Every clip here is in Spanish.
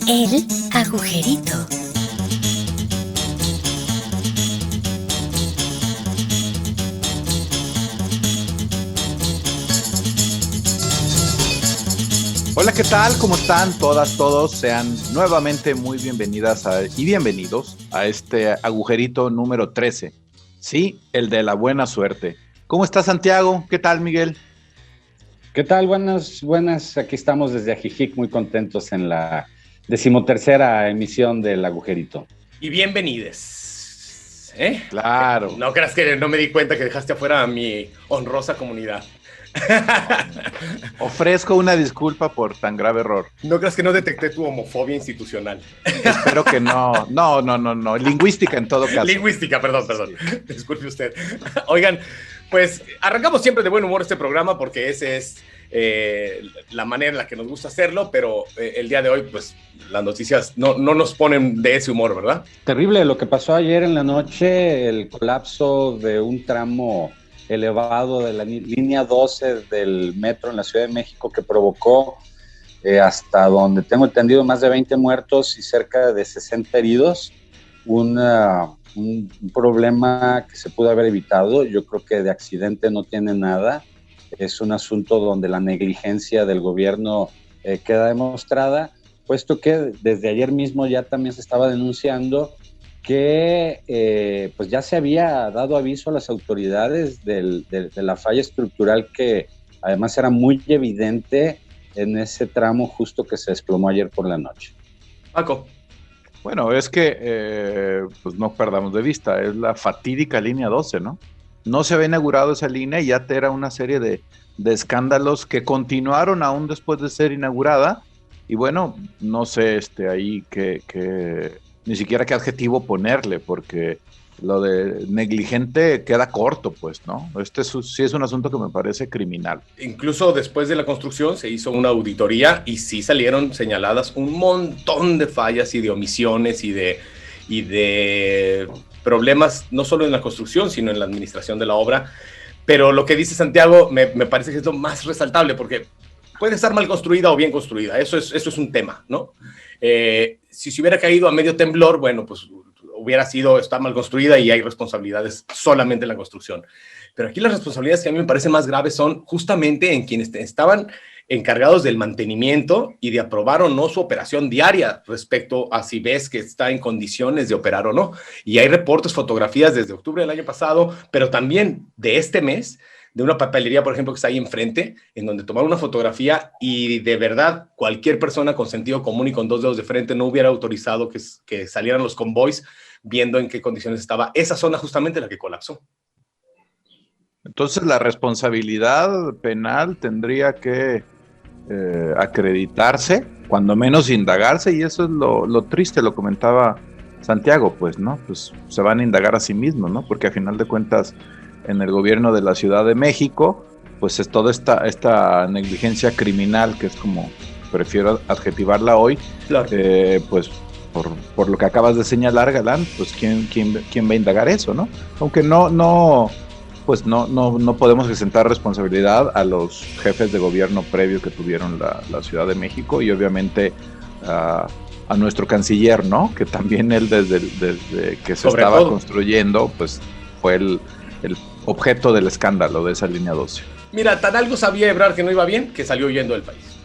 El agujerito. Hola, ¿qué tal? ¿Cómo están todas, todos? Sean nuevamente muy bienvenidas y bienvenidos a este agujerito número 13. Sí, el de la buena suerte. ¿Cómo está Santiago? ¿Qué tal, Miguel? ¿Qué tal? Buenas. Aquí estamos desde Ajijic, muy contentos en la 13ª emisión del Agujerito. Y bienvenides. Claro. No creas que no me di cuenta que dejaste afuera a mi honrosa comunidad. Ofrezco una disculpa por tan grave error. No creas que no detecté tu homofobia institucional. Espero que no. No. Lingüística en todo caso. Lingüística, perdón. Sí. Disculpe usted. Oigan, pues arrancamos siempre de buen humor este programa porque ese es la manera en la que nos gusta hacerlo, pero el día de hoy, pues las noticias no nos ponen de ese humor, ¿verdad? Terrible lo que pasó ayer en la noche, el colapso de un tramo elevado de la línea 12 del metro en la Ciudad de México que provocó, hasta donde tengo entendido, más de 20 muertos y cerca de 60 heridos. Un problema que se pudo haber evitado. Yo creo que de accidente no tiene nada. Es un asunto donde la negligencia del gobierno queda demostrada, puesto que desde ayer mismo ya también se estaba denunciando que pues ya se había dado aviso a las autoridades de la falla estructural que además era muy evidente en ese tramo justo que se desplomó ayer por la noche. Paco. Bueno, es que pues no perdamos de vista, es la fatídica línea 12, ¿no? No se había inaugurado esa línea y ya era una serie de escándalos que continuaron aún después de ser inaugurada. Y bueno, no sé ahí que ni siquiera qué adjetivo ponerle, porque lo de negligente queda corto, pues, ¿no? Sí es un asunto que me parece criminal. Incluso después de la construcción se hizo una auditoría y sí salieron señaladas un montón de fallas y de omisiones y de problemas, no solo en la construcción, sino en la administración de la obra. Pero lo que dice Santiago me parece que es lo más resaltable, porque puede estar mal construida o bien construida, eso es un tema, ¿no? Si se hubiera caído a medio temblor, bueno, pues está mal construida y hay responsabilidades solamente en la construcción. Pero aquí las responsabilidades que a mí me parecen más graves son justamente en quienes estaban encargados del mantenimiento y de aprobar o no su operación diaria respecto a si ves que está en condiciones de operar o no. Y hay reportes, fotografías desde octubre del año pasado, pero también de este mes, de una papelería, por ejemplo, que está ahí enfrente, en donde tomaron una fotografía y de verdad cualquier persona con sentido común y con dos dedos de frente no hubiera autorizado que salieran los convoys viendo en qué condiciones estaba esa zona justamente la que colapsó. Entonces la responsabilidad penal tendría que acreditarse, cuando menos indagarse, y eso es lo triste, lo comentaba Santiago, pues, ¿no? Pues se van a indagar a sí mismos, ¿no? Porque a final de cuentas, en el gobierno de la Ciudad de México, pues es toda esta negligencia criminal, que es como prefiero adjetivarla hoy, Claro. Pues por lo que acabas de señalar, Galán, pues ¿quién va a indagar eso, no? Aunque no podemos presentar responsabilidad a los jefes de gobierno previo que tuvieron la Ciudad de México y obviamente a nuestro canciller, ¿no? Que también él desde que se Sobre estaba todo construyendo, pues fue el objeto del escándalo de esa línea 12. Mira, tan algo sabía Ebrard que no iba bien que salió huyendo del país.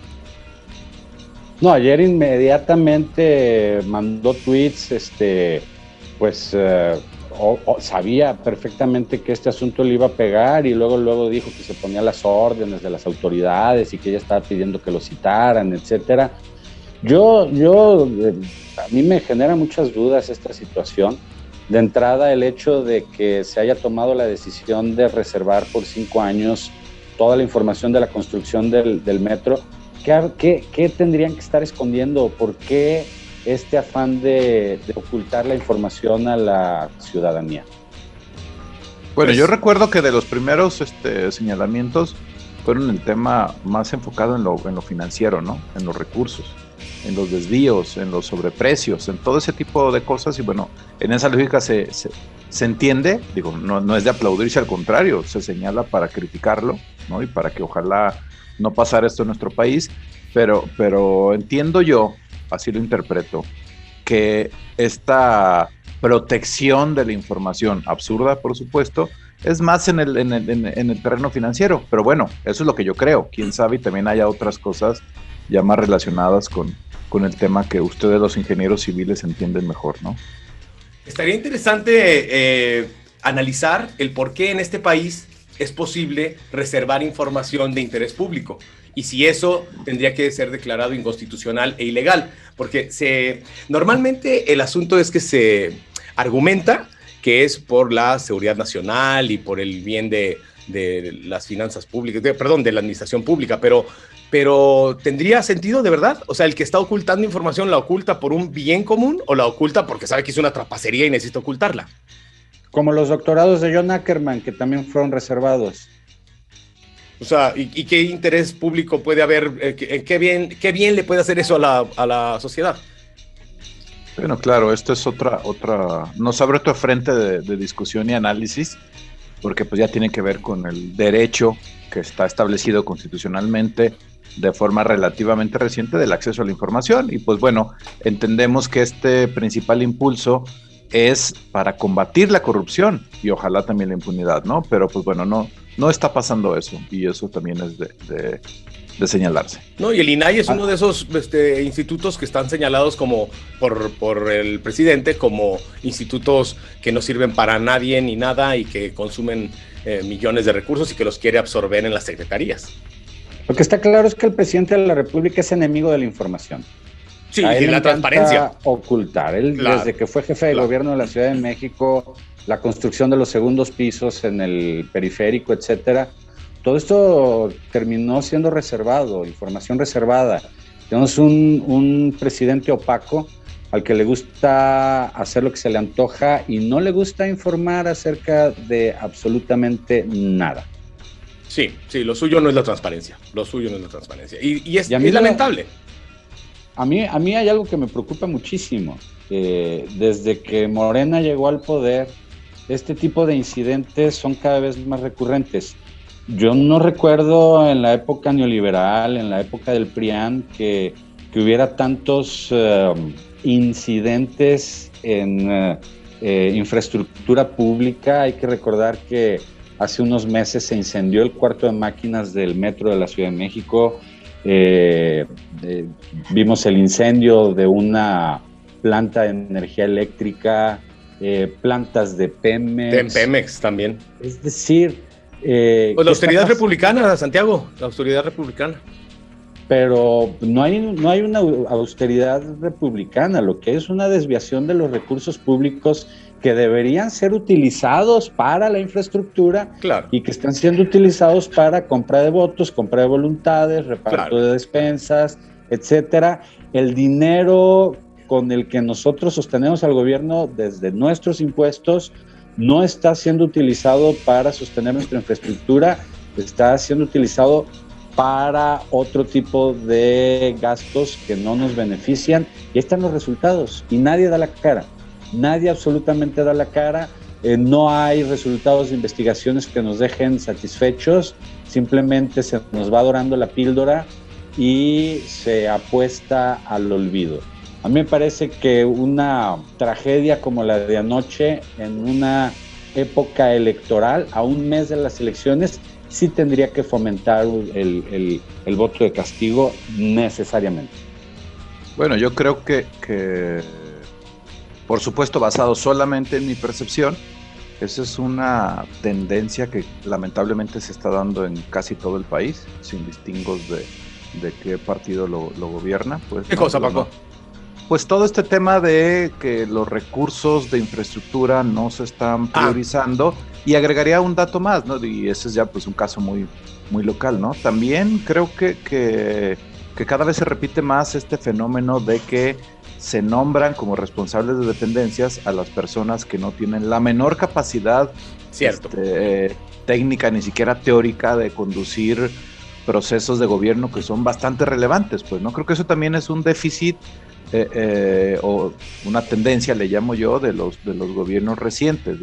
No, ayer inmediatamente mandó tweets, sabía perfectamente que este asunto le iba a pegar y luego dijo que se ponía las órdenes de las autoridades y que ella estaba pidiendo que lo citaran, etcétera. A mí me genera muchas dudas esta situación. De entrada, el hecho de que se haya tomado la decisión de reservar por 5 años toda la información de la construcción del metro, ¿qué tendrían que estar escondiendo? ¿Por qué este afán de ocultar la información a la ciudadanía? Bueno, yo recuerdo que de los primeros señalamientos fueron el tema más enfocado en lo financiero, ¿no? En los recursos, en los desvíos, en los sobreprecios, en todo ese tipo de cosas. Y bueno, en esa lógica se se entiende, digo, no es de aplaudirse, al contrario, se señala para criticarlo, ¿no? Y para que ojalá no pasara esto en nuestro país, pero entiendo yo, así lo interpreto, que esta protección de la información, absurda por supuesto, es más en el terreno financiero, pero bueno, eso es lo que yo creo, quién sabe, y también haya otras cosas ya más relacionadas con el tema que ustedes los ingenieros civiles entienden mejor, ¿no? Estaría interesante analizar el por qué en este país es posible reservar información de interés público y si eso tendría que ser declarado inconstitucional e ilegal, porque normalmente el asunto es que se argumenta que es por la seguridad nacional y por el bien de las finanzas públicas, de la administración pública, pero ¿tendría sentido de verdad? O sea, el que está ocultando información, ¿la oculta por un bien común o la oculta porque sabe que es una trapacería y necesita ocultarla? Como los doctorados de John Ackerman, que también fueron reservados. O sea, ¿y qué interés público puede haber? ¿Qué bien le puede hacer eso a la sociedad? Bueno, claro, esto es otra, nos abre otro frente de discusión y análisis, porque pues ya tiene que ver con el derecho que está establecido constitucionalmente de forma relativamente reciente del acceso a la información. Y pues bueno, entendemos que este principal impulso es para combatir la corrupción y ojalá también la impunidad, ¿no? Pero pues bueno, no está pasando eso, y eso también es de señalarse. No, y el INAI es uno de esos institutos que están señalados como por el presidente como institutos que no sirven para nadie ni nada y que consumen millones de recursos y que los quiere absorber en las secretarías. Lo que está claro es que el presidente de la República es enemigo de la información. Sí, y la transparencia. Ocultar. Él, claro, desde que fue jefe de gobierno de la Ciudad de México, la construcción de los segundos pisos en el periférico, etcétera, todo esto terminó siendo reservado, información reservada. Tenemos un presidente opaco al que le gusta hacer lo que se le antoja y no le gusta informar acerca de absolutamente nada. Sí, lo suyo no es la transparencia. Y es lamentable. A mí hay algo que me preocupa muchísimo. Desde que Morena llegó al poder, este tipo de incidentes son cada vez más recurrentes. Yo no recuerdo en la época neoliberal, en la época del PRIAN, que hubiera tantos incidentes en infraestructura pública. Hay que recordar que hace unos meses se incendió el cuarto de máquinas del metro de la Ciudad de México. Vimos el incendio de una planta de energía eléctrica, plantas de Pemex. De Pemex también. Es decir... pues la austeridad republicana, Santiago, la austeridad republicana. Pero no hay una austeridad republicana, lo que es una desviación de los recursos públicos que deberían ser utilizados para la infraestructura, claro, y que están siendo utilizados para compra de votos, compra de voluntades, reparto, claro, de despensas, etcétera. El dinero con el que nosotros sostenemos al gobierno desde nuestros impuestos no está siendo utilizado para sostener nuestra infraestructura, está siendo utilizado para otro tipo de gastos que no nos benefician, y ahí están los resultados, y nadie da la cara, nadie absolutamente da la cara. No hay resultados de investigaciones que nos dejen satisfechos, simplemente se nos va dorando la píldora y se apuesta al olvido. A mí me parece que una tragedia como la de anoche, en una época electoral, a un mes de las elecciones, sí tendría que fomentar el voto de castigo necesariamente. Bueno, yo creo que, por supuesto, basado solamente en mi percepción, esa es una tendencia que lamentablemente se está dando en casi todo el país, sin distingos de qué partido lo gobierna. Pues, ¿qué cosa, Paco? Pues todo este tema de que los recursos de infraestructura no se están priorizando, y agregaría un dato más, ¿no? Y ese es ya pues un caso muy, muy local, ¿no? También creo que cada vez se repite más este fenómeno de que se nombran como responsables de dependencias a las personas que no tienen la menor capacidad técnica, ni siquiera teórica, de conducir procesos de gobierno que son bastante relevantes, pues, ¿no? Creo que eso también es un déficit o una tendencia, le llamo yo, de los gobiernos recientes.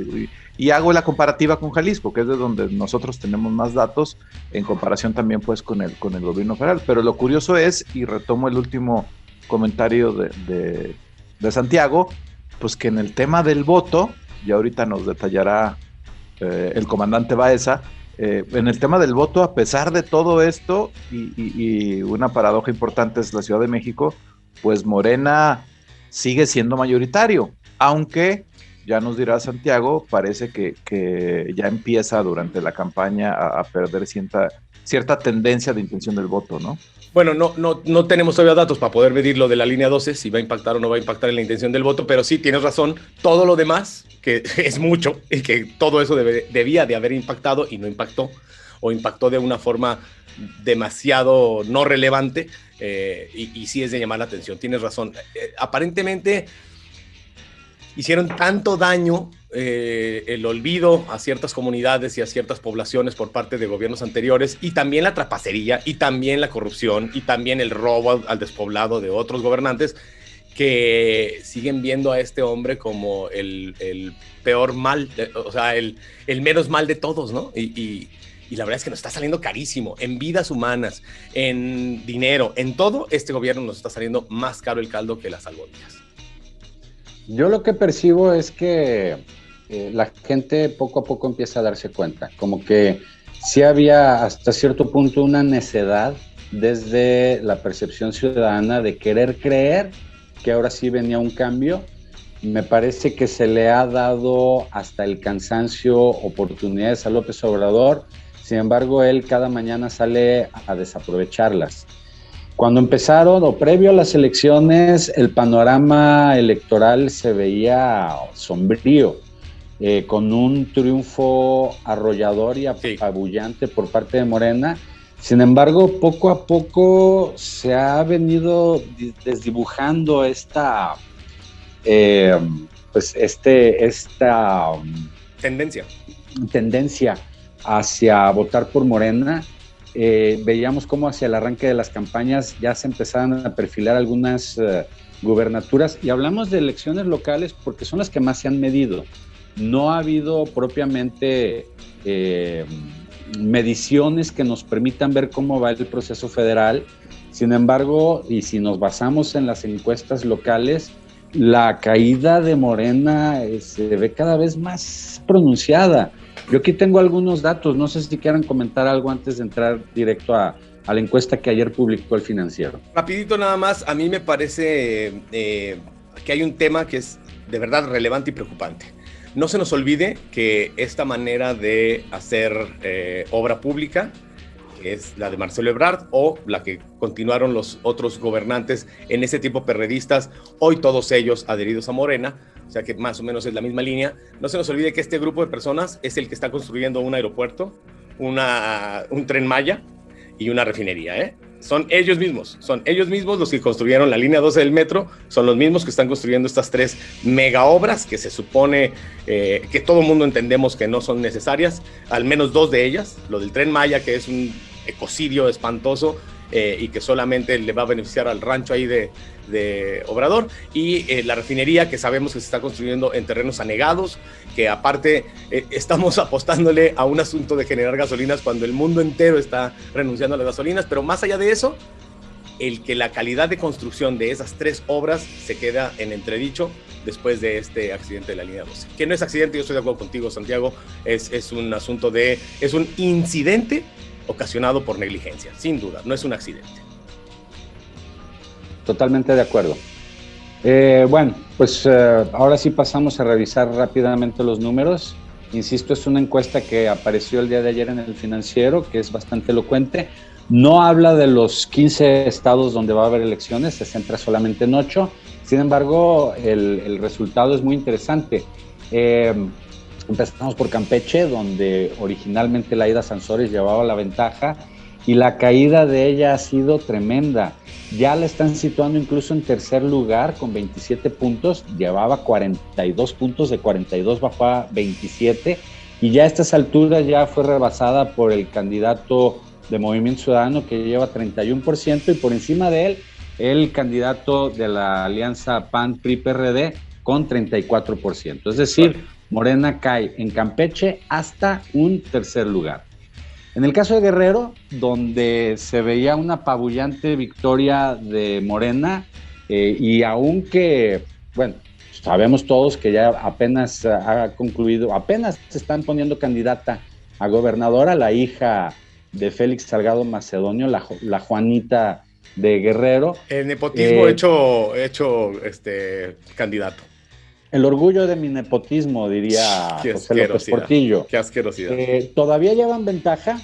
Y hago la comparativa con Jalisco, que es de donde nosotros tenemos más datos, en comparación también pues con el gobierno federal. Pero lo curioso es, y retomo el último comentario de Santiago, pues que en el tema del voto, y ahorita nos detallará el comandante Baeza, en el tema del voto, a pesar de todo esto, y una paradoja importante es la Ciudad de México, pues Morena sigue siendo mayoritario, aunque, ya nos dirá Santiago, parece que ya empieza durante la campaña a perder cierta tendencia de intención del voto, ¿no? Bueno, no tenemos todavía datos para poder medir lo de la línea 12, si va a impactar o no va a impactar en la intención del voto, pero sí, tienes razón, todo lo demás, que es mucho, y que todo eso debía de haber impactado y no impactó, o impactó de una forma demasiado no relevante, y sí es de llamar la atención, tienes razón. Aparentemente hicieron tanto daño el olvido a ciertas comunidades y a ciertas poblaciones por parte de gobiernos anteriores, y también la trapacería, y también la corrupción, y también el robo al despoblado de otros gobernantes, que siguen viendo a este hombre como el peor mal, o sea, el menos mal de todos, ¿no? Y la verdad es que nos está saliendo carísimo, en vidas humanas, en dinero, en todo, este gobierno nos está saliendo más caro el caldo que las albóndigas. Yo lo que percibo es que la gente poco a poco empieza a darse cuenta, como que sí había hasta cierto punto una necedad desde la percepción ciudadana de querer creer que ahora sí venía un cambio. Me parece que se le ha dado hasta el cansancio oportunidades a López Obrador, sin embargo él cada mañana sale a desaprovecharlas. Cuando empezaron o previo a las elecciones, el panorama electoral se veía sombrío, con un triunfo arrollador y apabullante por parte de Morena. Sin embargo, poco a poco se ha venido desdibujando esta tendencia hacia votar por Morena. Veíamos cómo hacia el arranque de las campañas ya se empezaban a perfilar algunas gubernaturas, y hablamos de elecciones locales porque son las que más se han medido. No ha habido propiamente mediciones que nos permitan ver cómo va el proceso federal. Sin embargo, y si nos basamos en las encuestas locales, la caída de Morena se ve cada vez más pronunciada. Yo aquí tengo algunos datos, no sé si quieran comentar algo antes de entrar directo a la encuesta que ayer publicó El Financiero. Rapidito nada más, a mí me parece que hay un tema que es de verdad relevante y preocupante. No se nos olvide que esta manera de hacer obra pública, que es la de Marcelo Ebrard o la que continuaron los otros gobernantes en ese tiempo perredistas, hoy todos ellos adheridos a Morena, o sea que más o menos es la misma línea. No se nos olvide que este grupo de personas es el que está construyendo un aeropuerto, un Tren Maya y una refinería, ¿eh? Son ellos mismos los que construyeron la línea 12 del metro, son los mismos que están construyendo estas 3 mega obras que se supone que todo el mundo entendemos que no son necesarias, al menos 2 de ellas, lo del Tren Maya, que es un ecocidio espantoso y que solamente le va a beneficiar al rancho ahí de Obrador, y la refinería que sabemos que se está construyendo en terrenos anegados, que aparte estamos apostándole a un asunto de generar gasolinas cuando el mundo entero está renunciando a las gasolinas. Pero más allá de eso, el que la calidad de construcción de esas 3 obras se queda en entredicho después de este accidente de la línea 12, que no es accidente, yo estoy de acuerdo contigo, Santiago, es un asunto es un incidente ocasionado por negligencia, sin duda, no es un accidente. Totalmente de acuerdo. Bueno, pues ahora sí pasamos a revisar rápidamente los números. Insisto, es una encuesta que apareció el día de ayer en El Financiero, que es bastante elocuente. No habla de los 15 estados donde va a haber elecciones, se centra solamente en 8. Sin embargo, el resultado es muy interesante. Empezamos por Campeche, donde originalmente Laida Sansores llevaba la ventaja, y la caída de ella ha sido tremenda. Ya la están situando incluso en tercer lugar con 27 puntos, llevaba 42 puntos, de 42 bajó a 27, y ya a estas alturas ya fue rebasada por el candidato de Movimiento Ciudadano, que lleva 31%, y por encima de él, el candidato de la alianza PAN-PRI-PRD con 34%. Es decir, Morena cae en Campeche hasta un tercer lugar. En el caso de Guerrero, donde se veía una apabullante victoria de Morena, y aunque, bueno, sabemos todos que ya apenas ha concluido, apenas se están poniendo candidata a gobernadora la hija de Félix Salgado Macedonio, la Juanita de Guerrero. El nepotismo hecho candidato. El orgullo de mi nepotismo, diría José López Portillo. Qué asquerosidad. Todavía llevan ventaja,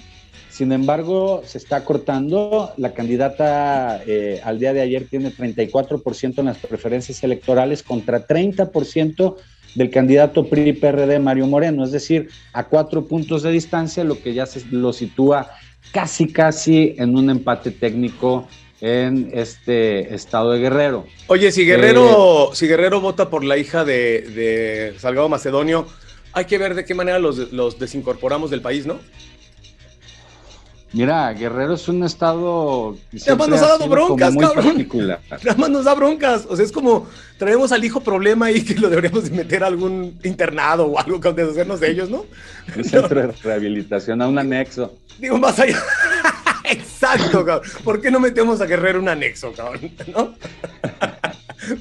sin embargo, se está cortando. La candidata al día de ayer tiene 34% en las preferencias electorales contra 30% del candidato PRI-PRD Mario Moreno, es decir, a 4 puntos de distancia, lo que ya lo sitúa casi en un empate técnico en este estado de Guerrero. Oye, si Guerrero vota por la hija de Salgado Macedonio, hay que ver de qué manera los desincorporamos del país, ¿no? Mira, Guerrero es un estado... Nada más nos ha dado broncas, cabrón. Particular. Nada más nos da broncas. O sea, es como traemos al hijo problema y que lo deberíamos de meter a algún internado o algo con deshacernos de ellos, ¿no? Un centro de rehabilitación, a un anexo. Digo, más allá... Exacto, cabrón. ¿Por qué no metemos a Guerrero un anexo, cabrón? ¿No?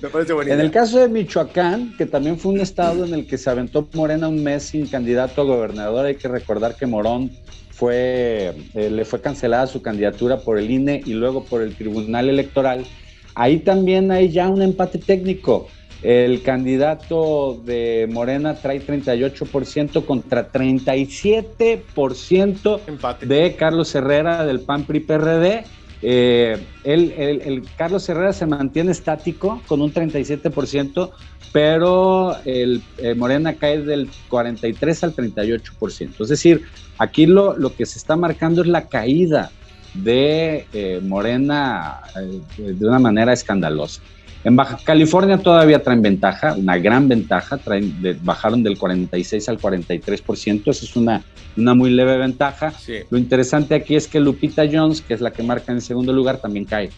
Me parece bonito. En el caso de Michoacán, que también fue un estado en el que se aventó Morena un mes sin candidato a gobernador, hay que recordar que Morón le fue cancelada su candidatura por el INE y luego por el Tribunal Electoral. Ahí también hay ya un empate técnico. El candidato de Morena trae 38% contra 37% empate de Carlos Herrera del PAN-PRI-PRD. El Carlos Herrera se mantiene estático con un 37%, pero el Morena cae del 43 al 38%. Es decir, aquí lo que se está marcando es la caída de Morena de una manera escandalosa. En Baja California todavía traen ventaja, una gran ventaja, bajaron del 46 al 43%, eso es una muy leve ventaja. Sí. Lo interesante aquí es que Lupita Jones, que es la que marca en el segundo lugar, también cae.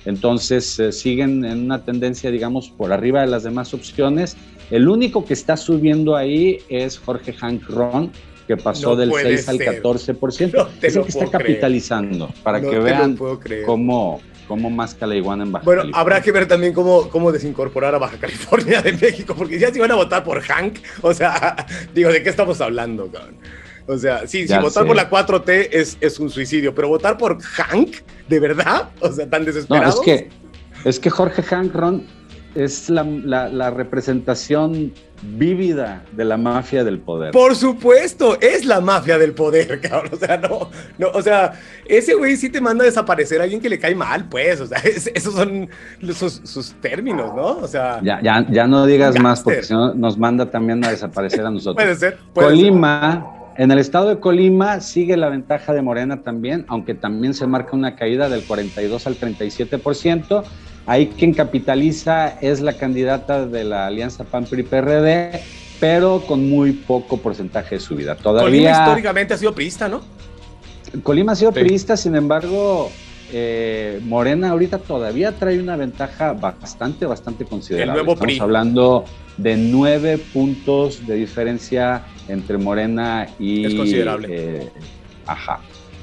Entonces siguen en una tendencia, digamos, por arriba de las demás opciones. El único que está subiendo ahí es Jorge Hank Ron, que pasó del 6 al 14%. Es el que está capitalizando, para que vean cómo masca la iguana en Baja California. Habrá que ver también cómo desincorporar a Baja California de México, porque ya si van a votar por Hank, o sea, digo, ¿de qué estamos hablando, cabrón? O sea, sí, si votar por la 4T es un suicidio, pero votar por Hank, ¿de verdad? O sea, tan desesperado. No, es que Jorge Hank Ron es la representación vívida de la mafia del poder. Por supuesto, es la mafia del poder, cabrón. O sea, no, o sea, ese güey sí te manda a desaparecer a alguien que le cae mal, pues. O sea, esos son sus términos, ¿no? O sea. Ya no digas más, porque si no nos manda también a desaparecer a nosotros. Puede ser. Colima. En el estado de Colima sigue la ventaja de Morena también, aunque también se marca una caída del 42 al 37%. Ahí quien capitaliza es la candidata de la alianza PAN-PRI-PRD, pero con muy poco porcentaje de subida. Colima históricamente ha sido priista, ¿no? Colima ha sido priista, sin embargo, Morena ahorita todavía trae una ventaja bastante considerable. El nuevo PRI. Estamos hablando de 9 puntos de diferencia entre Morena y... Es considerable.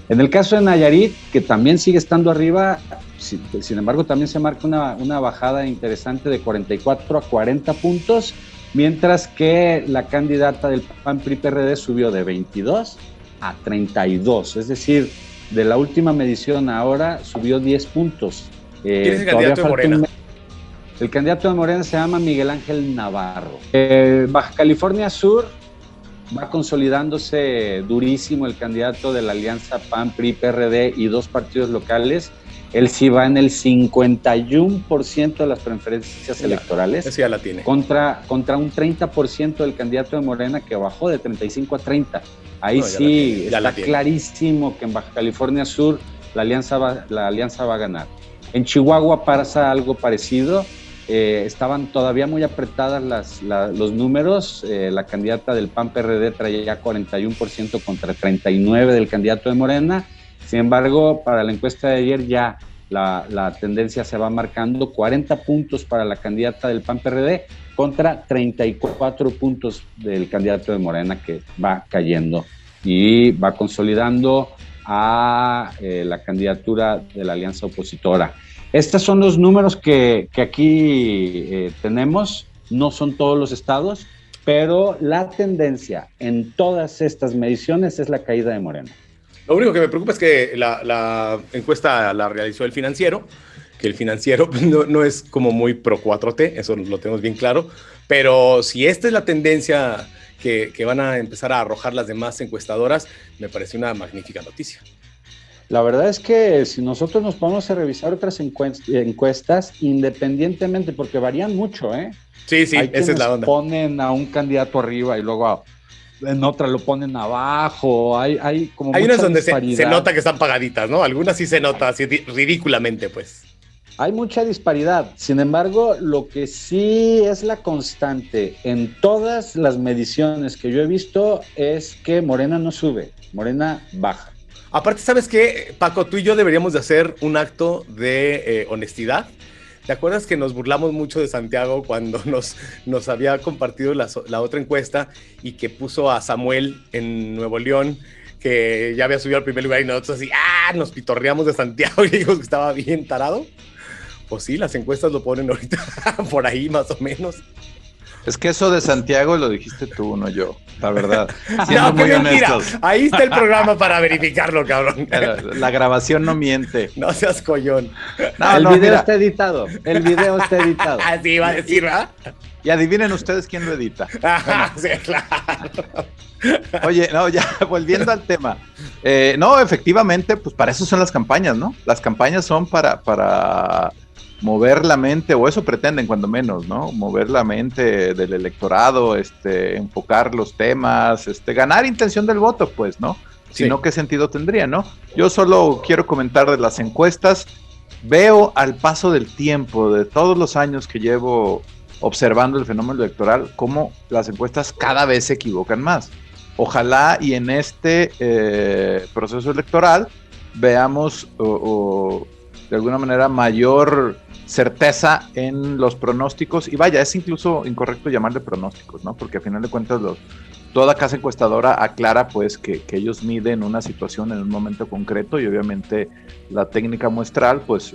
En el caso de Nayarit, que también sigue estando arriba, sin embargo también se marca una bajada interesante de 44 a 40 puntos, mientras que la candidata del PAN-PRI-PRD subió de 22 a 32, es decir, de la última medición ahora subió 10 puntos. ¿Quién es el candidato de Morena? El candidato de Morena se llama Miguel Ángel Navarro. Baja California Sur va consolidándose durísimo el candidato de la alianza PAN-PRI-PRD y 2 partidos locales. Él sí va en el 51% de las preferencias electorales. Ese ya la tiene. Contra un 30% del candidato de Morena, que bajó de 35 a 30. Ahí sí está clarísimo que en Baja California Sur la alianza va a ganar. En Chihuahua pasa algo parecido. Estaban todavía muy apretadas los números. La candidata del PAN-PRD traía 41% contra 39% del candidato de Morena. Sin embargo, para la encuesta de ayer ya la tendencia se va marcando, 40 puntos para la candidata del PAN-PRD contra 34 puntos del candidato de Morena, que va cayendo y va consolidando a la candidatura de la alianza opositora. Estos son los números que aquí tenemos, no son todos los estados, pero la tendencia en todas estas mediciones es la caída de Morena. Lo único que me preocupa es que la encuesta la realizó el Financiero, que el Financiero no es como muy pro 4T, eso lo tenemos bien claro, pero si esta es la tendencia que van a empezar a arrojar las demás encuestadoras, me parece una magnífica noticia. La verdad es que si nosotros nos ponemos a revisar otras encuestas, independientemente, porque varían mucho, ¿eh? Sí, esa es la onda. Ponen a un candidato arriba y luego en otra lo ponen abajo. Hay como hay mucha unas donde disparidad. se nota que están pagaditas, ¿no? Algunas sí se nota así ridículamente, pues. Hay mucha disparidad. Sin embargo, lo que sí es la constante en todas las mediciones que yo he visto es que Morena no sube, Morena baja. Aparte, ¿sabes qué, Paco? Tú y yo deberíamos de hacer un acto de honestidad. ¿Te acuerdas que nos burlamos mucho de Santiago cuando nos había compartido la otra encuesta y que puso a Samuel en Nuevo León, que ya había subido al primer lugar, y nosotros así, nos pitorreamos de Santiago y dijimos que estaba bien tarado? Pues sí, las encuestas lo ponen ahorita por ahí más o menos. Es que eso de Santiago lo dijiste tú, no yo, la verdad. Siendo No, muy qué mentira. honestos. Ahí está el programa para verificarlo, cabrón. La grabación no miente. No seas collón. No, El video mira. está editado. El video está editado. Así iba a decir, ¿verdad? Y adivinen ustedes quién lo edita. Ajá, sí, claro. Oye, no, ya volviendo al tema. No, efectivamente, pues para eso son las campañas, ¿no? Las campañas son para mover la mente, o eso pretenden cuando menos, ¿no? Mover la mente del electorado, enfocar los temas, ganar intención del voto, pues, ¿no? Si Sí. no, ¿qué sentido tendría, no? Yo solo quiero comentar de las encuestas. Veo al paso del tiempo, de todos los años que llevo observando el fenómeno electoral, cómo las encuestas cada vez se equivocan más. Ojalá y en este proceso electoral veamos de alguna manera mayor certeza en los pronósticos, y vaya, es incluso incorrecto llamarle pronósticos, ¿no? Porque a final de cuentas toda casa encuestadora aclara pues que ellos miden una situación en un momento concreto, y obviamente la técnica muestral pues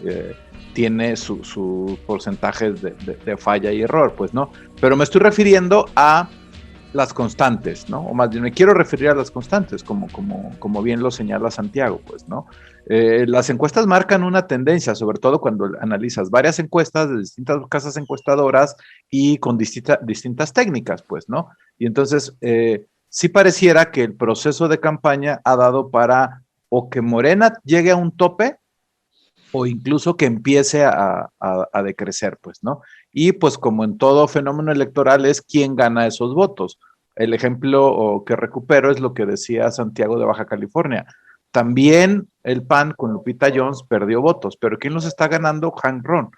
tiene sus porcentajes de falla y error, pues, ¿no? Pero me estoy refiriendo a las constantes, ¿no? O más bien me quiero referir a las constantes, como bien lo señala Santiago, pues, ¿no? Las encuestas marcan una tendencia, sobre todo cuando analizas varias encuestas de distintas casas encuestadoras y con distintas técnicas, pues, ¿no? Y entonces, sí pareciera que el proceso de campaña ha dado para o que Morena llegue a un tope o incluso que empiece a decrecer, pues, ¿no? Y pues como en todo fenómeno electoral es quién gana esos votos. El ejemplo que recupero es lo que decía Santiago de Baja California. También el PAN con Lupita Jones perdió votos, pero ¿quién los está ganando? Hank Ron,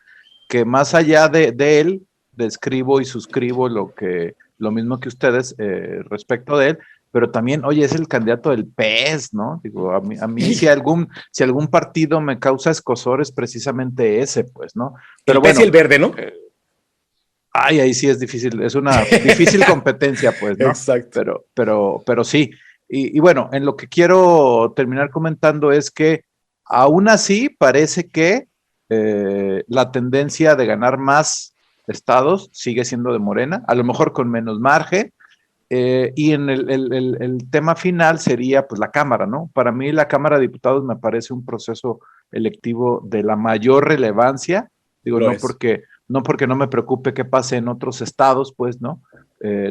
que más allá de él, describo y suscribo lo mismo que ustedes respecto de él, pero también, oye, es el candidato del PES, ¿no? Digo, a mí si algún partido me causa escozor es precisamente ese, pues, ¿no? Pero el bueno, PES y el verde, ¿no? Ahí sí es difícil, es una difícil competencia, pues, ¿no? Exacto. Pero sí. Y bueno, en lo que quiero terminar comentando es que aún así parece que la tendencia de ganar más estados sigue siendo de Morena, a lo mejor con menos margen, y en el tema final sería pues la Cámara, ¿no? Para mí la Cámara de Diputados me parece un proceso electivo de la mayor relevancia, digo, no porque no me preocupe qué pase en otros estados, pues, ¿no?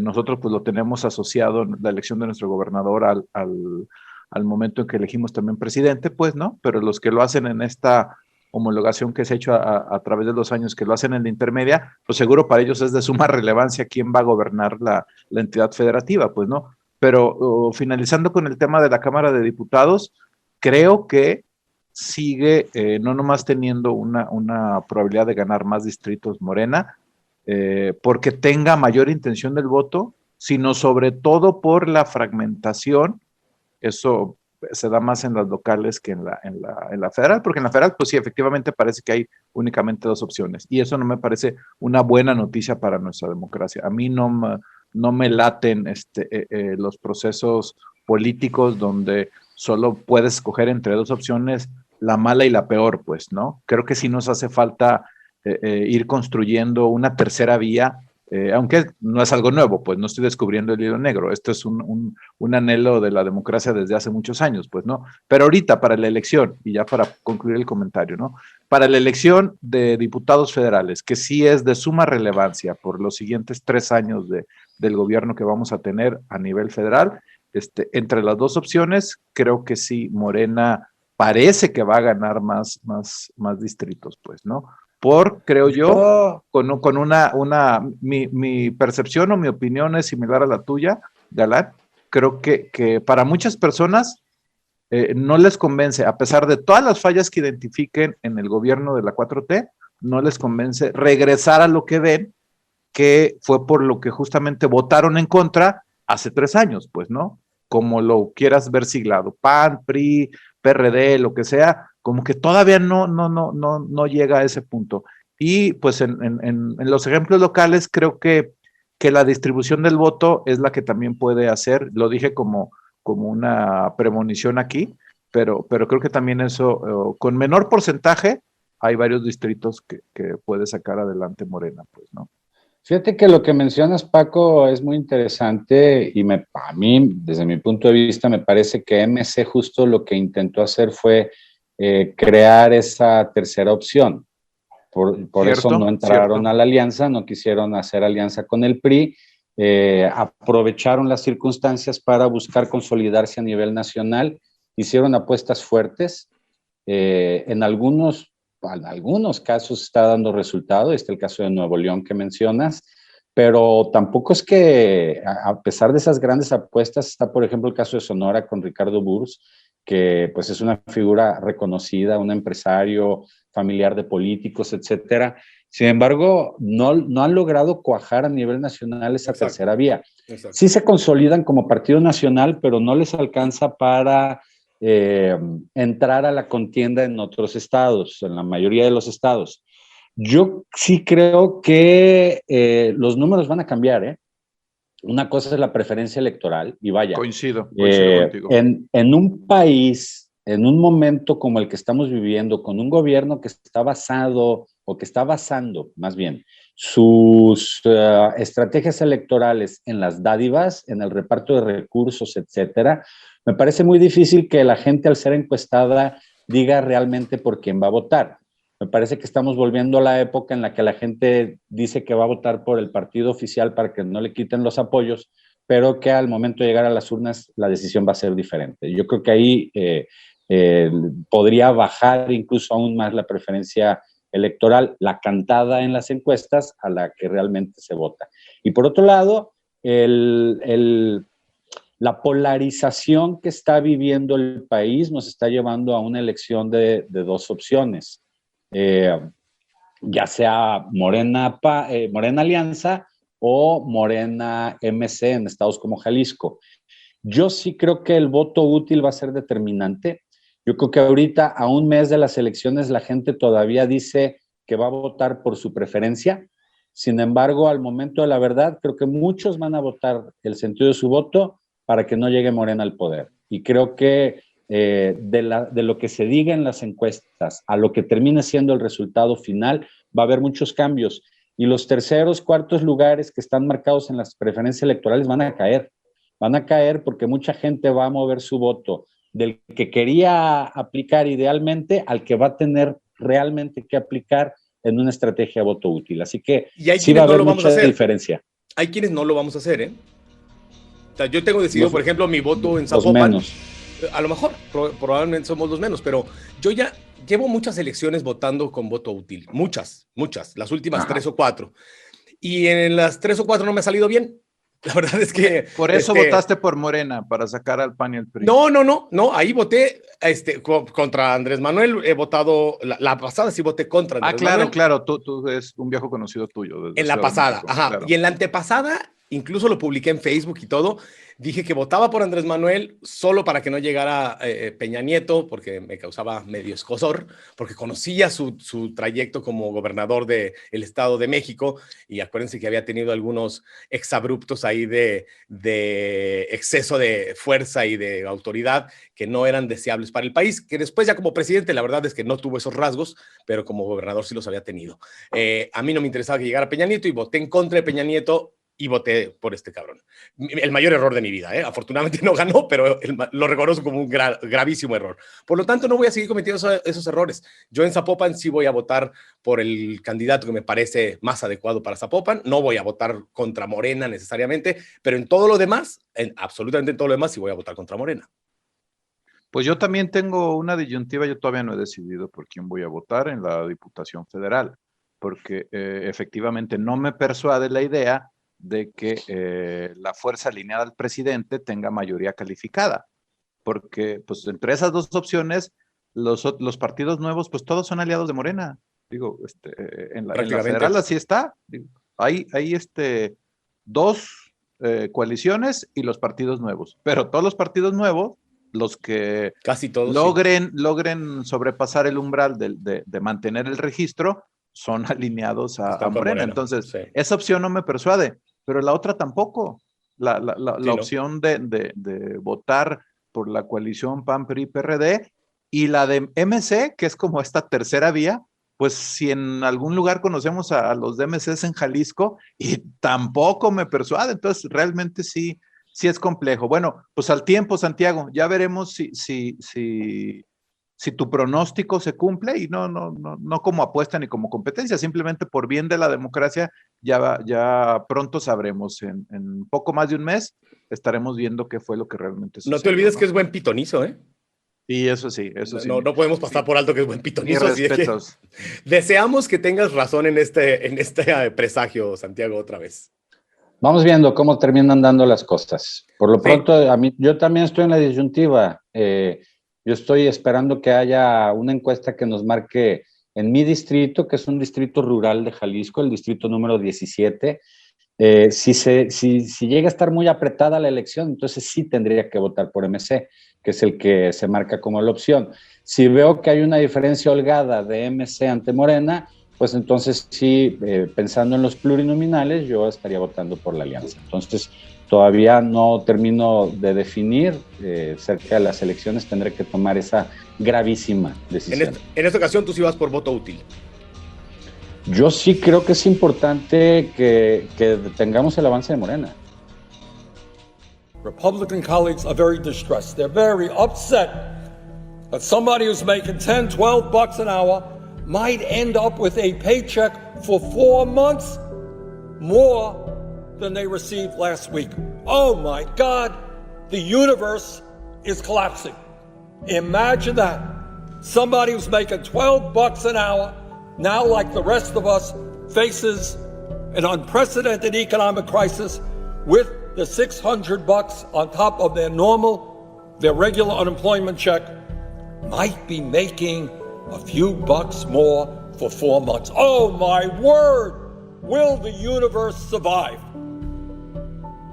Nosotros pues lo tenemos asociado en la elección de nuestro gobernador al momento en que elegimos también presidente, pues, ¿no? Pero los que lo hacen en esta homologación que se ha hecho a través de los años, que lo hacen en la intermedia, pues seguro para ellos es de suma relevancia quién va a gobernar la entidad federativa, pues, ¿no? Pero finalizando con el tema de la Cámara de Diputados, creo que sigue no nomás teniendo una probabilidad de ganar más distritos Morena, porque tenga mayor intención del voto, sino sobre todo por la fragmentación. Eso se da más en las locales que en la federal, porque en la federal, pues sí, efectivamente parece que hay únicamente 2 opciones, y eso no me parece una buena noticia para nuestra democracia. A mí no me laten los procesos políticos donde solo puedes escoger entre 2 opciones, la mala y la peor, pues, ¿no? Creo que sí nos hace falta ir construyendo una tercera vía, aunque no es algo nuevo, pues no estoy descubriendo el hilo negro, esto es un anhelo de la democracia desde hace muchos años, pues, ¿no? Pero ahorita para la elección, y ya para concluir el comentario, ¿no? Para la elección de diputados federales, que sí es de suma relevancia por los siguientes 3 años del gobierno que vamos a tener a nivel federal, entre las 2 opciones, creo que sí, Morena parece que va a ganar más distritos, pues, ¿no? Creo yo, mi percepción o mi opinión es similar a la tuya, Galán. Creo que para muchas personas no les convence, a pesar de todas las fallas que identifiquen en el gobierno de la 4T, no les convence regresar a lo que ven, que fue por lo que justamente votaron en contra hace 3 años, pues, ¿no? Como lo quieras ver siglado, PAN, PRI, PRD, lo que sea, como que todavía no llega a ese punto. Y pues en los ejemplos locales creo que la distribución del voto es la que también puede hacer, lo dije como una premonición aquí, pero creo que también eso, con menor porcentaje, hay varios distritos que puede sacar adelante Morena, pues, ¿no? Fíjate que lo que mencionas, Paco, es muy interesante y a mí, desde mi punto de vista, me parece que MC justo lo que intentó hacer fue crear esa tercera opción. Por eso no entraron a la alianza, no quisieron hacer alianza con el PRI, aprovecharon las circunstancias para buscar consolidarse a nivel nacional, hicieron apuestas fuertes, en algunos casos está dando resultado, este es el caso de Nuevo León que mencionas, pero tampoco es que, a pesar de esas grandes apuestas, está por ejemplo el caso de Sonora con Ricardo Burs, que pues es una figura reconocida, un empresario familiar de políticos, etcétera. Sin embargo, no han logrado cuajar a nivel nacional esa tercera vía. Exacto. Sí se consolidan como partido nacional, pero no les alcanza para entrar a la contienda en otros estados, en la mayoría de los estados. Yo sí creo que los números van a cambiar, ¿eh? Una cosa es la preferencia electoral, y vaya. Coincido contigo. En un país, en un momento como el que estamos viviendo, con un gobierno que está basado, o que está basando, más bien, sus estrategias electorales en las dádivas, en el reparto de recursos, etcétera, me parece muy difícil que la gente, al ser encuestada, diga realmente por quién va a votar. Me parece que estamos volviendo a la época en la que la gente dice que va a votar por el partido oficial para que no le quiten los apoyos, pero que al momento de llegar a las urnas la decisión va a ser diferente. Yo creo que ahí podría bajar incluso aún más la preferencia electoral, la cantada en las encuestas, a la que realmente se vota. Y por otro lado, la polarización que está viviendo el país nos está llevando a una elección de 2 opciones. Ya sea Morena Alianza o Morena MC en estados como Jalisco. Yo sí creo que el voto útil va a ser determinante. Yo creo que ahorita, a un mes de las elecciones, la gente todavía dice que va a votar por su preferencia. Sin embargo, al momento de la verdad, creo que muchos van a votar el sentido de su voto para que no llegue Morena al poder. Y creo que de lo que se diga en las encuestas a lo que termine siendo el resultado final, va a haber muchos cambios. Y los terceros, cuartos lugares que están marcados en las preferencias electorales van a caer. Van a caer porque mucha gente va a mover su voto del que quería aplicar idealmente al que va a tener realmente que aplicar en una estrategia de voto útil. Así que sí va a haber mucha diferencia. Hay quienes no lo vamos a hacer, ¿eh? O sea, yo tengo decidido, por ejemplo, mi voto en Zapopan. A lo mejor, probablemente somos los menos, pero yo ya llevo muchas elecciones votando con voto útil. Muchas, las últimas 3 o 4. Y en las 3 o 4 no me ha salido bien. La verdad es que... Por eso votaste por Morena, para sacar al PAN y al PRI. No, ahí voté contra Andrés Manuel, he votado, la pasada sí voté contra Andrés Manuel. Claro, tú es un viejo conocido tuyo. En la pasada, ajá. Claro. Y en la antepasada incluso lo publiqué en Facebook y todo. Dije que votaba por Andrés Manuel solo para que no llegara Peña Nieto, porque me causaba medio escozor, porque conocía su trayecto como gobernador del Estado de México, y acuérdense que había tenido algunos exabruptos ahí de exceso de fuerza y de autoridad que no eran deseables para el país, que después ya como presidente la verdad es que no tuvo esos rasgos, pero como gobernador sí los había tenido. A mí no me interesaba que llegara Peña Nieto y voté en contra de Peña Nieto y voté por este cabrón. El mayor error de mi vida, ¿eh? Afortunadamente no ganó, pero lo reconozco como un gravísimo error. Por lo tanto, no voy a seguir cometiendo esos errores. Yo en Zapopan sí voy a votar por el candidato que me parece más adecuado para Zapopan. No voy a votar contra Morena necesariamente, pero en todo lo demás, absolutamente en todo lo demás, sí voy a votar contra Morena. Pues yo también tengo una disyuntiva, yo todavía no he decidido por quién voy a votar en la Diputación Federal, porque efectivamente no me persuade la idea de que la fuerza alineada al presidente tenga mayoría calificada, porque pues entre esas dos opciones, los partidos nuevos, pues todos son aliados de Morena. Digo, en la federal así está. Digo, hay dos coaliciones y los partidos nuevos, pero todos los partidos nuevos, los que casi todos logren sobrepasar el umbral de mantener el registro, son alineados a Morena. Entonces, sí, esa opción no me persuade, pero la otra tampoco. La opción de votar por la coalición PAN, PRI, PRD, y la de MC, que es como esta tercera vía, pues si en algún lugar conocemos a los de MCs en Jalisco, y tampoco me persuade. Entonces, realmente sí es complejo. Bueno, pues al tiempo, Santiago, ya veremos si tu pronóstico se cumple, y no como apuesta ni como competencia, simplemente por bien de la democracia, ya pronto sabremos. En poco más de un mes estaremos viendo qué fue lo que realmente sucedió. No te olvides que es buen pitonizo, ¿eh? Sí, eso sí. No podemos pasar por alto que es buen pitonizo. Mis respetos. Deseamos que tengas razón en este presagio, Santiago, otra vez. Vamos viendo cómo terminan dando las cosas. Por lo pronto, yo también estoy en la disyuntiva. Yo estoy esperando que haya una encuesta que nos marque en mi distrito, que es un distrito rural de Jalisco, el distrito número 17. Si llega a estar muy apretada la elección, entonces sí tendría que votar por MC, que es el que se marca como la opción. Si veo que hay una diferencia holgada de MC ante Morena, pues entonces sí, pensando en los plurinominales, yo estaría votando por la alianza. Entonces, todavía no termino de definir. Cerca de las elecciones tendré que tomar esa gravísima decisión. En esta ocasión tú sí vas por voto útil. Yo sí creo que es importante que tengamos el avance de Morena. Republican colleagues are very distressed. They're very upset that somebody who's making $10, $12 an hour might end up with a paycheck for 4 months more than they received last week. Oh my God, the universe is collapsing. Imagine that. Somebody who's making $12 an hour, now like the rest of us, faces an unprecedented economic crisis with the $600 on top of their regular unemployment check, might be making a few bucks more for 4 months. Oh my word! Will the universe survive?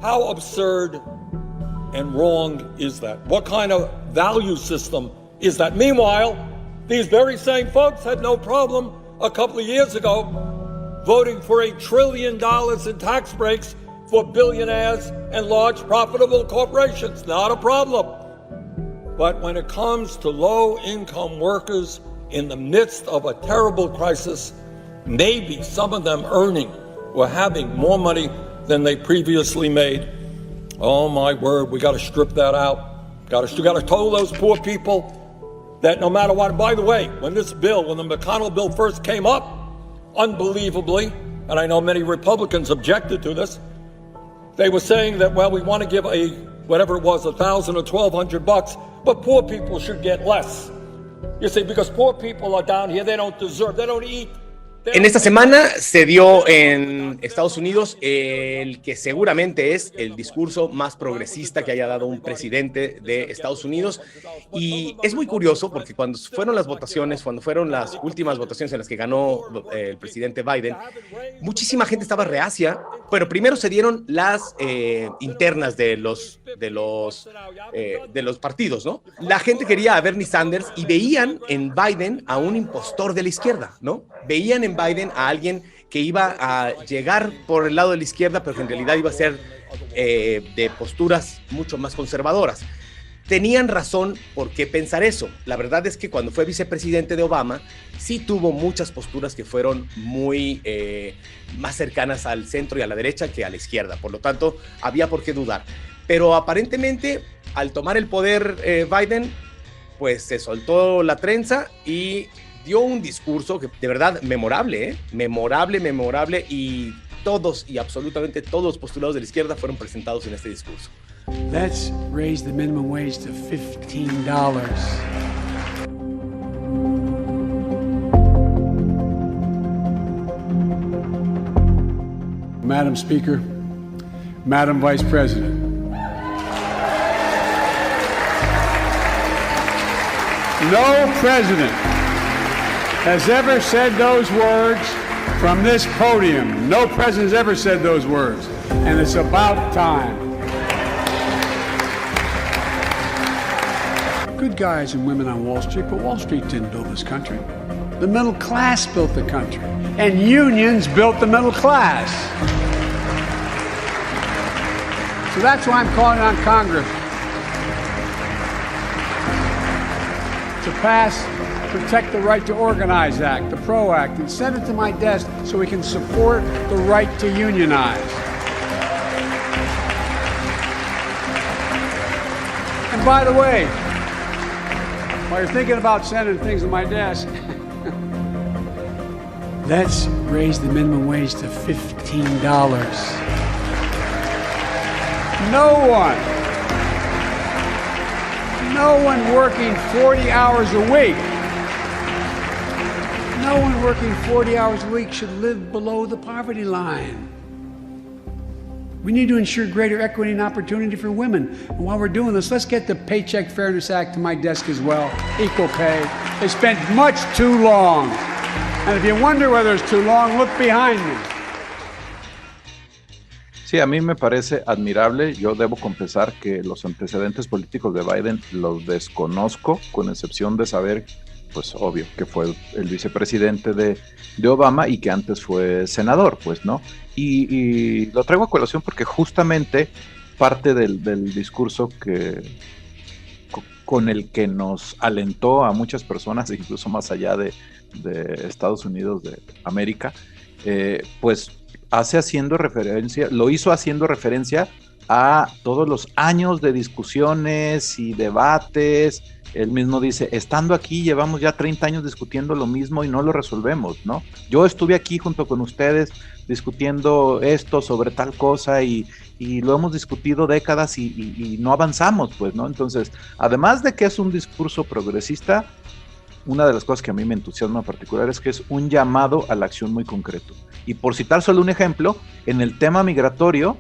How absurd and wrong is that? What kind of value system is that? Meanwhile, these very same folks had no problem a couple of years ago voting for $1 trillion in tax breaks for billionaires and large profitable corporations. Not a problem. But when it comes to low-income workers in the midst of a terrible crisis, maybe some of them earning or having more money than they previously made. Oh my word, we got to strip that out. Got to tell those poor people that no matter what. By the way, when the McConnell bill first came up, unbelievably, and I know many Republicans objected to this, they were saying that, well, we want to give whatever it was, $1,000 or $1,200, but poor people should get less. You see, because poor people are down here, they don't eat. En esta semana se dio en Estados Unidos el que seguramente es el discurso más progresista que haya dado un presidente de Estados Unidos, y es muy curioso porque cuando fueron las últimas votaciones en las que ganó el presidente Biden, muchísima gente estaba reacia Bueno, primero se dieron las internas de los partidos, ¿no? La gente quería a Bernie Sanders y veían en Biden a un impostor de la izquierda, ¿no? Veían en Biden a alguien que iba a llegar por el lado de la izquierda, pero que en realidad iba a ser de posturas mucho más conservadoras. Tenían razón por qué pensar eso. La verdad es que cuando fue vicepresidente de Obama, sí tuvo muchas posturas que fueron muy más cercanas al centro y a la derecha que a la izquierda. Por lo tanto, había por qué dudar. Pero aparentemente, al tomar el poder Biden, pues se soltó la trenza y dio un discurso que de verdad memorable, memorable, y todos y absolutamente todos los postulados de la izquierda fueron presentados en este discurso. Let's raise the minimum wage to $15. Madam Speaker, Madam Vice President, no president has ever said those words from this podium. No president has ever said those words, and it's about time. Good guys and women on Wall Street, but Wall Street didn't build this country. The middle class built the country, and unions built the middle class. So that's why I'm calling on Congress to pass Protect the Right to Organize Act, the PRO Act, and send it to my desk so we can support the right to unionize. And by the way, while you're thinking about sending things to my desk, let's raise the minimum wage to $15. No one working 40 hours a week, no one working 40 hours a week should live below the poverty line. We need to ensure greater equity and opportunity for women. And while we're doing this, let's get the Paycheck Fairness Act to my desk as well. Equal pay. They spent much too long. And if you wonder whether it's too long, look behind me. Sí, a mí me parece admirable. Yo debo confesar que los antecedentes políticos de Biden los desconozco, con excepción de saber, pues obvio, que fue el vicepresidente de Obama y que antes fue senador, pues, ¿no? Y lo traigo a colación porque justamente parte del discurso con el que nos alentó a muchas personas, incluso más allá de Estados Unidos de América, pues lo hizo haciendo referencia a todos los años de discusiones y debates. Él mismo dice, estando aquí llevamos ya 30 años discutiendo lo mismo y no lo resolvemos, ¿no? Yo estuve aquí junto con ustedes discutiendo esto sobre tal cosa y lo hemos discutido décadas y no avanzamos, pues, ¿no? Entonces, además de que es un discurso progresista, una de las cosas que a mí me entusiasma en particular es que es un llamado a la acción muy concreto. Y por citar solo un ejemplo, en el tema migratorio,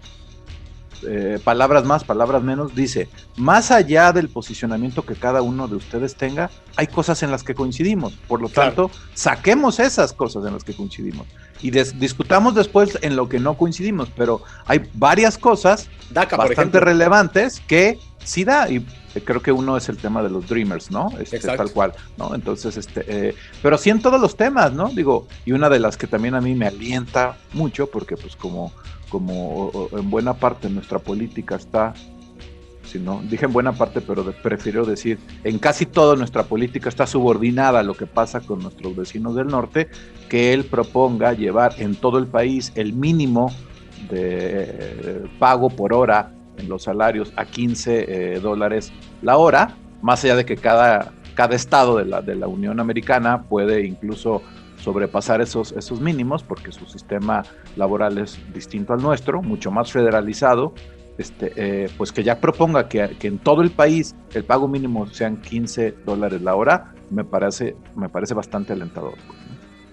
palabras más, palabras menos, dice, más allá del posicionamiento que cada uno de ustedes tenga, hay cosas en las que coincidimos, por lo tanto, saquemos esas cosas en las que coincidimos y discutamos después en lo que no coincidimos, pero hay varias cosas DACA, bastante relevantes que sí da, y creo que uno es el tema de los Dreamers, ¿no? Tal cual, ¿no? Entonces, pero sí en todos los temas, ¿no? Digo, y una de las que también a mí me alienta mucho, porque pues como en buena parte nuestra política está, si no, dije en buena parte, pero prefiero decir, en casi toda nuestra política está subordinada a lo que pasa con nuestros vecinos del norte, que él proponga llevar en todo el país el mínimo de pago por hora en los salarios a $15 la hora, más allá de que cada estado de la Unión Americana puede incluso sobrepasar esos mínimos, porque su sistema laboral es distinto al nuestro, mucho más federalizado, pues que ya proponga que en todo el país el pago mínimo sean $15 la hora, me parece bastante alentador.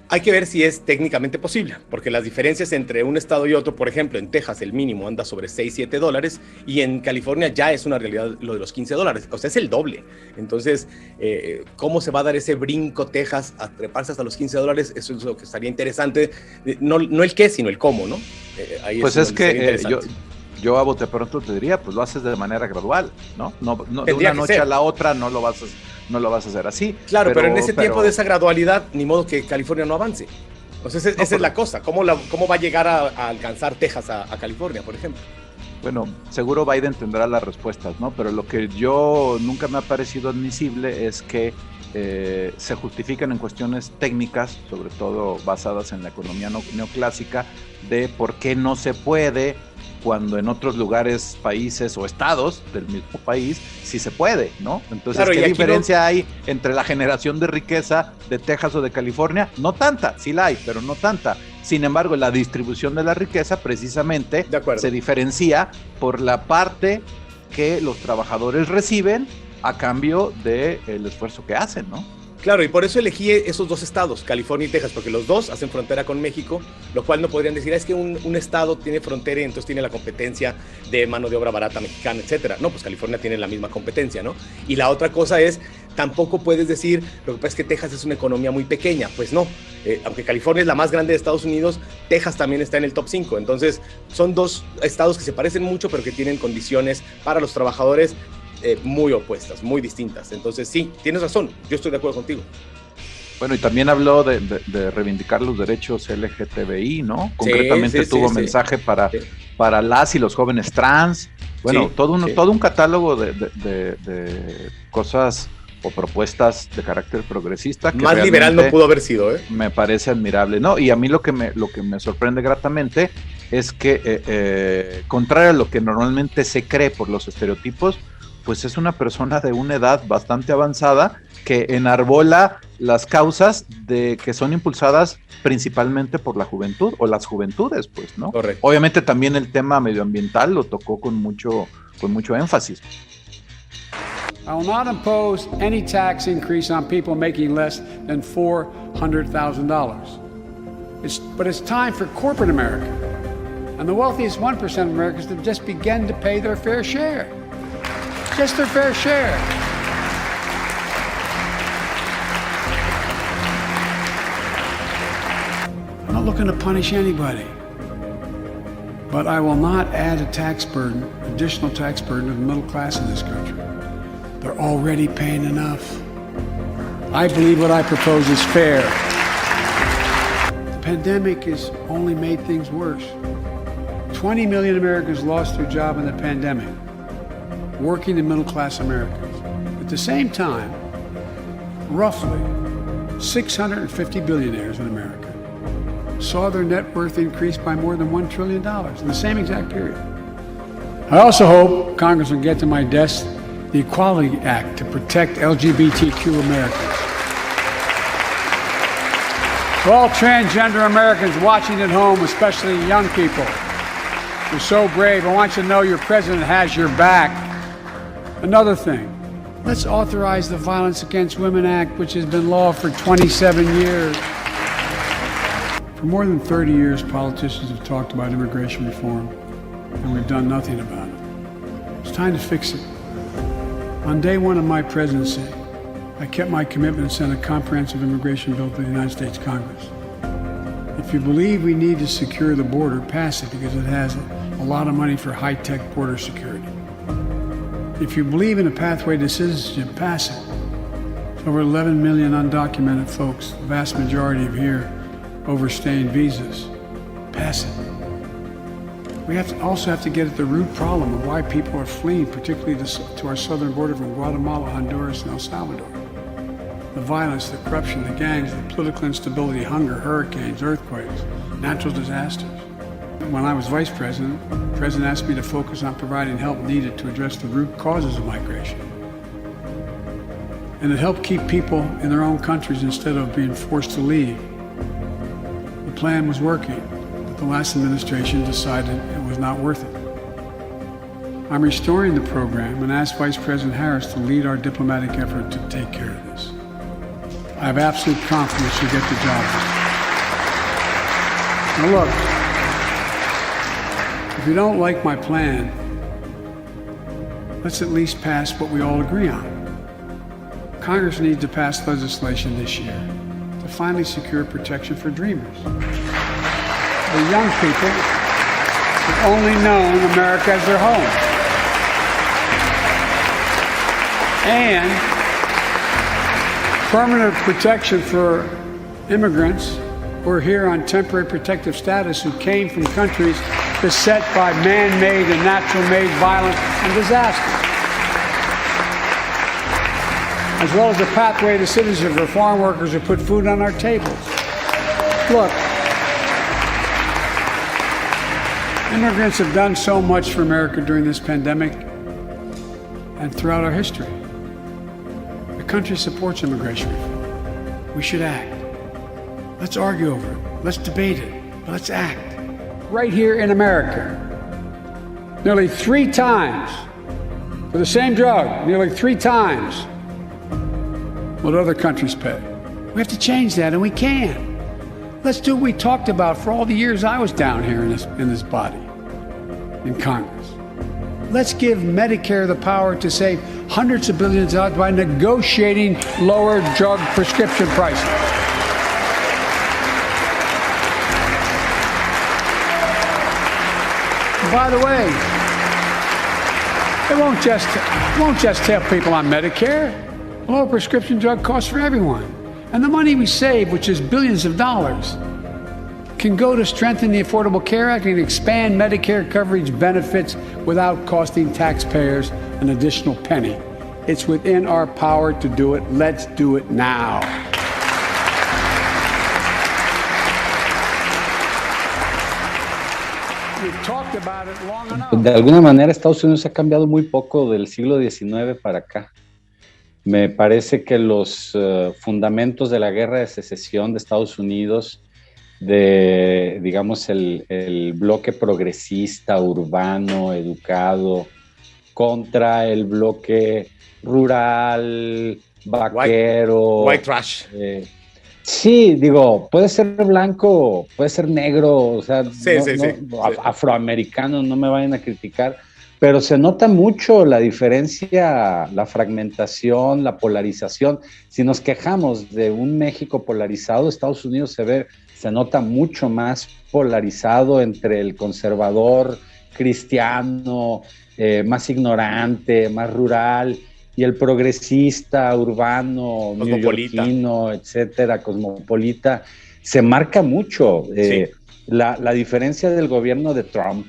Hay que ver si es técnicamente posible, porque las diferencias entre un estado y otro, por ejemplo, en Texas el mínimo anda sobre $6-7 y en California ya es una realidad lo de los $15, o sea, es el doble. Entonces, ¿cómo se va a dar ese brinco Texas a treparse hasta los $15? Eso es lo que estaría interesante, no el qué, sino el cómo, ¿no? Ahí pues es que yo a bote pronto te diría, pues lo haces de manera gradual, ¿no? No de una noche a la otra no lo vas a hacer así. Claro, pero en ese tiempo de esa gradualidad, ni modo que California no avance. Entonces, esa es la cosa. ¿Cómo va a llegar a alcanzar Texas a California, por ejemplo? Bueno, seguro Biden tendrá las respuestas, ¿no? Pero lo que yo nunca me ha parecido admisible es que se justifican en cuestiones técnicas, sobre todo basadas en la economía neoclásica, de por qué no se puede cuando en otros lugares, países o estados del mismo país sí se puede, ¿no? Entonces, claro, ¿qué diferencia hay entre la generación de riqueza de Texas o de California? No tanta, sí la hay, pero no tanta. Sin embargo, la distribución de la riqueza precisamente se diferencia por la parte que los trabajadores reciben a cambio del esfuerzo que hacen, ¿no? Claro, y por eso elegí esos dos estados, California y Texas, porque los dos hacen frontera con México, lo cual no podrían decir, es que un estado tiene frontera y entonces tiene la competencia de mano de obra barata mexicana, etcétera. No, pues California tiene la misma competencia, ¿no? Y la otra cosa es, tampoco puedes decir, lo que pasa es que Texas es una economía muy pequeña, pues no. Aunque California es la más grande de Estados Unidos, Texas también está en el top 5. Entonces, son dos estados que se parecen mucho, pero que tienen condiciones para los trabajadores muy opuestas, muy distintas. Entonces sí, tienes razón, yo estoy de acuerdo contigo. Bueno, y también habló de reivindicar los derechos LGTBI, ¿no? Concretamente tuvo mensaje para las y los jóvenes trans. Bueno, todo un catálogo de cosas o propuestas de carácter progresista. Que más liberal no pudo haber sido, ¿eh? Me parece admirable, ¿no? Y a mí lo que me sorprende gratamente es que, contrario a lo que normalmente se cree por los estereotipos, pues es una persona de una edad bastante avanzada que enarbola las causas de que son impulsadas principalmente por la juventud o las juventudes, pues, ¿no? Correcto. Obviamente también el tema medioambiental lo tocó con mucho énfasis. I will not impose any tax increase on people making less than $400,000. But it's time for corporate America and the wealthiest 1% of Americans to just begin to pay their fair share. Just their fair share. I'm not looking to punish anybody, but I will not add a tax burden, additional tax burden to the middle class in this country. They're already paying enough. I believe what I propose is fair. The pandemic has only made things worse. 20 million Americans lost their job in the pandemic. Working and middle-class Americans. At the same time, roughly 650 billionaires in America saw their net worth increase by more than $1 trillion in the same exact period. I also hope Congress will get to my desk the Equality Act to protect LGBTQ Americans. For all transgender Americans watching at home, especially young people, you're so brave. I want you to know your president has your back. Another thing, let's authorize the Violence Against Women Act, which has been law for 27 years. For more than 30 years, politicians have talked about immigration reform, and we've done nothing about it. It's time to fix it. On day one of my presidency, I kept my commitment and sent a comprehensive immigration bill to the United States Congress. If you believe we need to secure the border, pass it because it has a lot of money for high-tech border security. If you believe in a pathway to citizenship, pass it. There's over 11 million undocumented folks, the vast majority of here overstaying visas. Pass it. We also have to get at the root problem of why people are fleeing, particularly to our southern border from Guatemala, Honduras, and El Salvador. The violence, the corruption, the gangs, the political instability, hunger, hurricanes, earthquakes, natural disasters. When I was vice president, the president asked me to focus on providing help needed to address the root causes of migration. And it helped keep people in their own countries instead of being forced to leave. The plan was working, but the last administration decided it was not worth it. I'm restoring the program and asked Vice President Harris to lead our diplomatic effort to take care of this. I have absolute confidence she'll get the job done. Now look, if you don't like my plan, let's at least pass what we all agree on. Congress needs to pass legislation this year to finally secure protection for dreamers. The young people have only known America as their home. And permanent protection for immigrants who are here on temporary protective status who came from countries beset by man-made and natural-made violence and disaster. As well as the pathway to citizenship for farm workers who put food on our tables. Look, immigrants have done so much for America during this pandemic and throughout our history. The country supports immigration reform. We should act. Let's argue over it. Let's debate it. But let's act. Right here in America, nearly 3 times for the same drug, nearly 3 times what other countries pay. We have to change that, and we can. Let's do what we talked about for all the years I was down here in this body, in Congress. Let's give Medicare the power to save hundreds of billions of dollars by negotiating lower drug prescription prices. By the way, it won't just help people on Medicare. Lower prescription drug costs for everyone. And the money we save, which is billions of dollars, can go to strengthen the Affordable Care Act and expand Medicare coverage benefits without costing taxpayers an additional penny. It's within our power to do it. Let's do it now. De alguna manera, Estados Unidos ha cambiado muy poco del siglo XIX para acá. Me parece que los fundamentos de la guerra de secesión de Estados Unidos, de, digamos, el bloque progresista, urbano, educado, contra el bloque rural, vaquero. White trash. Sí, digo, puede ser blanco, puede ser negro, o sea, sí. Afroamericano, no me vayan a criticar, pero se nota mucho la diferencia, la fragmentación, la polarización. Si nos quejamos de un México polarizado, Estados Unidos se nota mucho más polarizado entre el conservador cristiano, más ignorante, más rural, y el progresista, urbano, neoyorquino, etcétera, cosmopolita, se marca mucho. Sí. La diferencia del gobierno de Trump,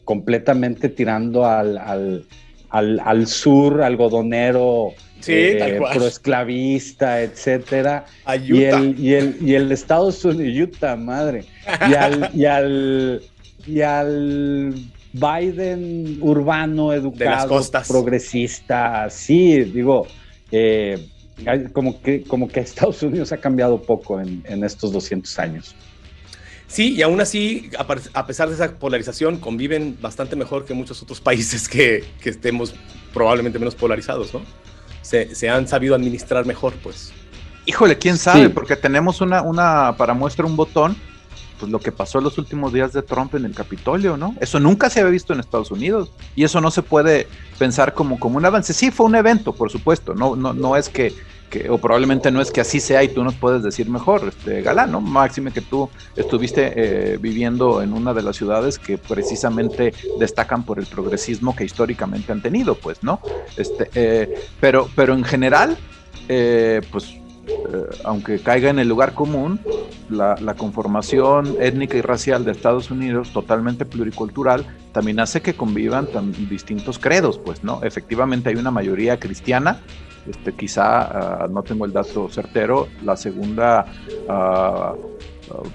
completamente tirando al sur, algodonero, proesclavista, etcétera, y el Estados Unidos, Utah, madre, y al Biden urbano, educado, progresista, sí, digo, como que Estados Unidos ha cambiado poco en estos 200 años. Sí, y aún así, a pesar de esa polarización, conviven bastante mejor que muchos otros países que estemos probablemente menos polarizados, ¿no? Se han sabido administrar mejor, pues. Híjole, quién sabe, Sí. porque tenemos una para muestra un botón, pues lo que pasó en los últimos días de Trump en el Capitolio, ¿no? Eso nunca se había visto en Estados Unidos, y eso no se puede pensar como un avance. Sí, fue un evento, por supuesto, no es que o probablemente no es que así sea y tú nos puedes decir mejor, Galán, ¿no? Máxime que tú estuviste viviendo en una de las ciudades que precisamente destacan por el progresismo que históricamente han tenido, pues, ¿no? Pero en general, aunque caiga en el lugar común, la conformación étnica y racial de Estados Unidos, totalmente pluricultural, también hace que convivan distintos credos, pues, ¿no? Efectivamente hay una mayoría cristiana, quizá, no tengo el dato certero, la segunda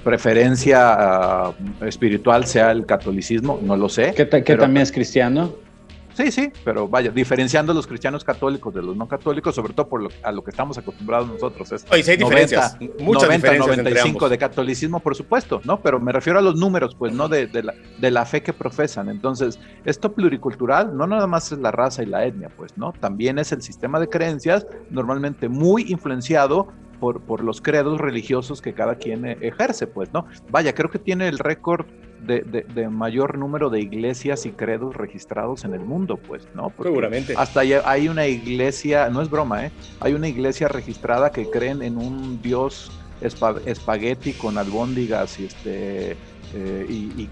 preferencia espiritual sea el catolicismo, no lo sé. ¿Que también es cristiano? Sí, pero vaya, diferenciando los cristianos católicos de los no católicos, sobre todo a lo que estamos acostumbrados nosotros, es Oye, sí hay diferencias, muchas 90, diferencias 95 entre ambos. de catolicismo, por supuesto, ¿no? Pero me refiero a los números, pues, ¿no? De la fe que profesan. Entonces, esto pluricultural no nada más es la raza y la etnia, pues, ¿no? También es el sistema de creencias, normalmente muy influenciado por los credos religiosos que cada quien ejerce, pues, ¿no? Vaya, creo que tiene el récord de mayor número de iglesias y credos registrados en el mundo, pues, ¿no? Porque seguramente. hasta hay una iglesia, no es broma, hay una iglesia registrada que creen en un dios espagueti con albóndigas y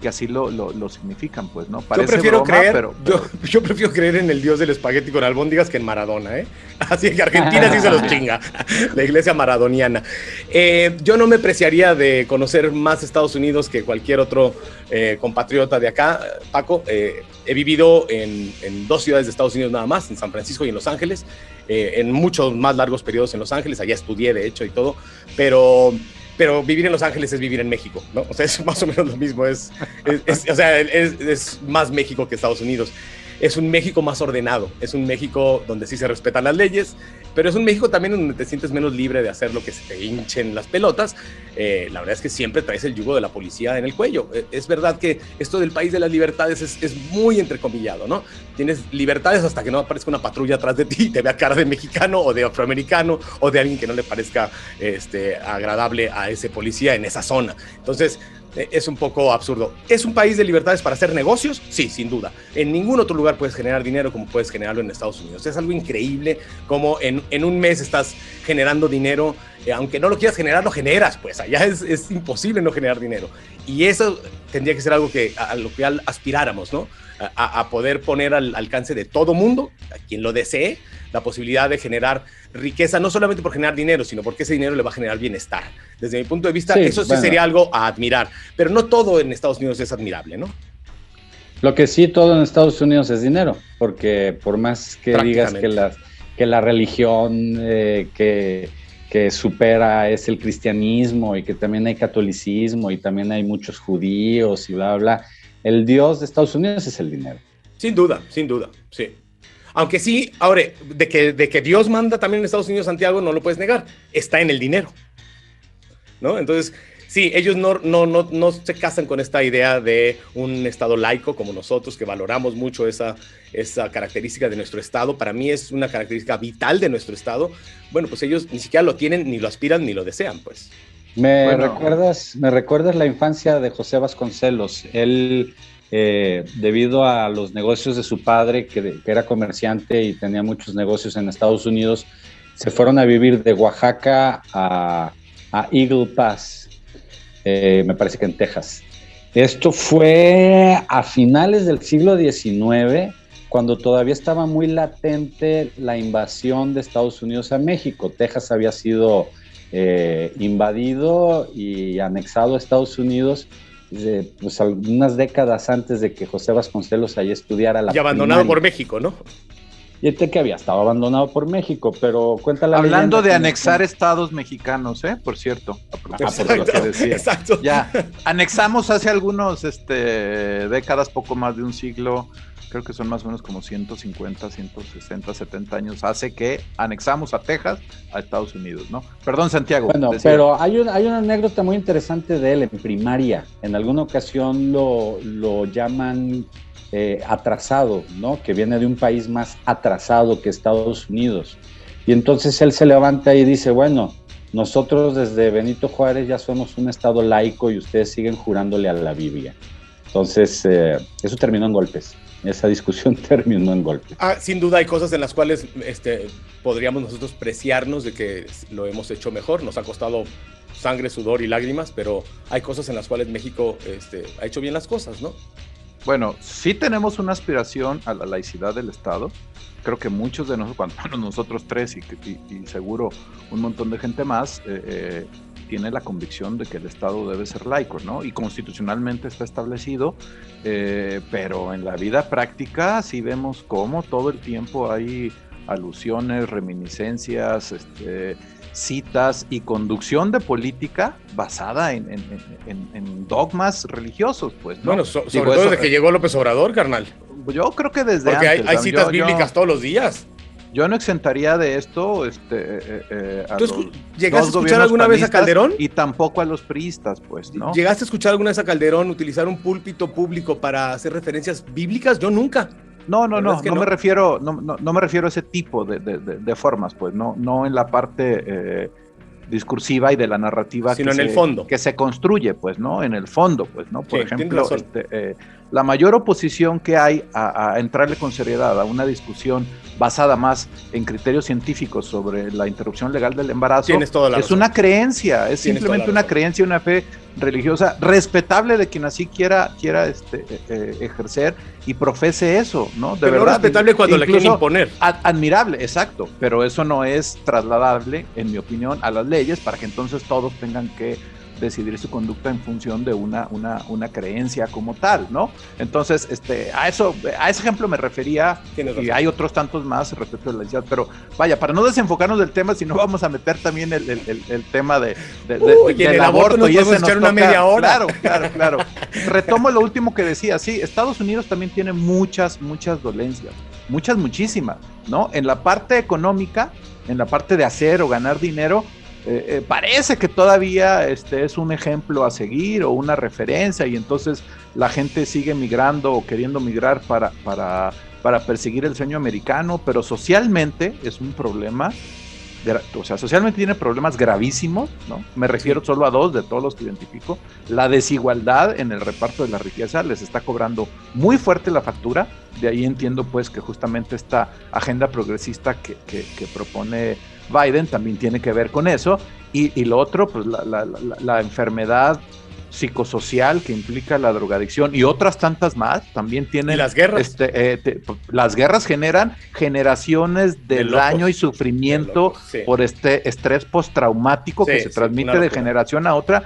que así lo significan, pues, ¿no? Parece yo prefiero broma, creer, pero... Yo prefiero creer en el dios del espagueti con albóndigas que en Maradona, ¿eh? Así que Argentina sí se los chinga, la iglesia maradoniana. Yo no me preciaría de conocer más Estados Unidos que cualquier otro compatriota de acá, Paco. He vivido en 2 ciudades de Estados Unidos nada más, en San Francisco y en Los Ángeles, en muchos más largos periodos en Los Ángeles, allá estudié de hecho y todo, pero vivir en Los Ángeles es vivir en México, ¿no? O sea, es más o menos lo mismo, es más México que Estados Unidos. Es un México más ordenado, es un México donde sí se respetan las leyes, pero es un México también donde te sientes menos libre de hacer lo que se te hinchen las pelotas. La verdad es que siempre traes el yugo de la policía en el cuello. Es verdad que esto del país de las libertades es muy entrecomillado, ¿no? Tienes libertades hasta que no aparezca una patrulla atrás de ti y te vea cara de mexicano o de afroamericano o de alguien que no le parezca agradable a ese policía en esa zona. Entonces, es un poco absurdo. ¿Es un país de libertades para hacer negocios? Sí, sin duda. En ningún otro lugar puedes generar dinero como puedes generarlo en Estados Unidos. Es algo increíble como en un mes estás generando dinero. Aunque no lo quieras generar, lo generas, pues allá es imposible no generar dinero. Y eso tendría que ser algo a lo que aspiráramos, ¿no? A poder poner al alcance de todo mundo, a quien lo desee, la posibilidad de generar riqueza, no solamente por generar dinero, sino porque ese dinero le va a generar bienestar. Desde mi punto de vista, eso sí sería algo a admirar, pero no todo en Estados Unidos es admirable, ¿no? Lo que sí, todo en Estados Unidos es dinero, porque por más que digas que la religión que supera es el cristianismo y que también hay catolicismo y también hay muchos judíos y bla, bla, el Dios de Estados Unidos es el dinero. Sin duda, sí. Aunque sí, ahora, de que Dios manda también en Estados Unidos, Santiago, no lo puedes negar, está en el dinero, ¿no? Entonces, sí, ellos no se casan con esta idea de un Estado laico como nosotros, que valoramos mucho esa característica de nuestro Estado. Para mí es una característica vital de nuestro Estado. Bueno, pues ellos ni siquiera lo tienen, ni lo aspiran, ni lo desean, pues. ¿Me recuerdas la infancia de José Vasconcelos? Él, debido a los negocios de su padre, que era comerciante y tenía muchos negocios en Estados Unidos, se fueron a vivir de Oaxaca a Eagle Pass, me parece que en Texas. Esto fue a finales del siglo XIX, cuando todavía estaba muy latente la invasión de Estados Unidos a México. Texas había sido invadido y anexado a Estados Unidos pues algunas décadas antes de que José Vasconcelos allí estudiara la y abandonado por México, ¿no? Y que había estado abandonado por México, pero cuenta la hablando de anexar estados mexicanos, por cierto, por lo que decía. Exacto. Ya anexamos hace algunos décadas, poco más de un siglo, creo que son más o menos como 150, 160, 70 años, hace que anexamos a Texas a Estados Unidos, ¿no? Perdón, Santiago. Bueno, pero hay una anécdota muy interesante de él en primaria. En alguna ocasión lo llaman atrasado, ¿no? Que viene de un país más atrasado que Estados Unidos. Y entonces él se levanta y dice, bueno, nosotros desde Benito Juárez ya somos un estado laico y ustedes siguen jurándole a la Biblia. Entonces, eso terminó en golpes. Esa discusión terminó en golpes. Sin duda hay cosas en las cuales podríamos nosotros preciarnos de que lo hemos hecho mejor. Nos ha costado sangre, sudor y lágrimas, pero hay cosas en las cuales México ha hecho bien las cosas, ¿no? Bueno, sí tenemos una aspiración a la laicidad del Estado. Creo que muchos de nosotros, nosotros tres y seguro un montón de gente más, tiene la convicción de que el Estado debe ser laico, ¿no? Y constitucionalmente está establecido, pero en la vida práctica sí vemos cómo todo el tiempo hay alusiones, reminiscencias, citas y conducción de política basada en dogmas religiosos, pues, ¿no? Bueno, sobre todo desde que llegó López Obrador, carnal. Yo creo que desde porque antes. Hay citas bíblicas todos los días. Yo no exentaría de esto ¿Tú llegaste a escuchar alguna vez a Calderón? Y tampoco a los priistas, pues, ¿no? ¿Llegaste a escuchar alguna vez a Calderón utilizar un púlpito público para hacer referencias bíblicas? Yo nunca. No me refiero a ese tipo de formas, pues, no en la parte discursiva y de la narrativa sino en el fondo que se construye, pues, ¿no? En el fondo, pues, ¿no? Por sí, ejemplo, la mayor oposición que hay a entrarle con seriedad a una discusión basada más en criterios científicos sobre la interrupción legal del embarazo es una creencia, es simplemente una creencia, una fe religiosa respetable de quien así quiera ejercer y profese eso, ¿no? De pero verdad, no respetable cuando la quieren imponer. Admirable, exacto, pero eso no es trasladable, en mi opinión, a las leyes para que entonces todos tengan que decidir su conducta en función de una creencia como tal, ¿no? Entonces, a ese ejemplo me refería, y hay otros tantos más respecto de la ley, pero vaya, para no desenfocarnos del tema, si no vamos a meter también el tema del aborto, y ese nos toca, una media hora. Claro. Retomo lo último que decía, sí, Estados Unidos también tiene muchas dolencias, muchísimas, ¿no? En la parte económica, en la parte de hacer o ganar dinero, parece que todavía es un ejemplo a seguir o una referencia y entonces la gente sigue migrando o queriendo migrar para perseguir el sueño americano, pero socialmente es un problema, o sea, socialmente tiene problemas gravísimos, ¿no? Me refiero solo a dos de todos los que identifico. La desigualdad en el reparto de la riqueza les está cobrando muy fuerte la factura, de ahí entiendo pues que justamente esta agenda progresista que propone Biden también tiene que ver con eso, y lo otro, pues la enfermedad psicosocial que implica la drogadicción y otras tantas más, también tienen... ¿Y las guerras? Las guerras generan generaciones de daño y sufrimiento por estrés postraumático que se transmite de generación a otra.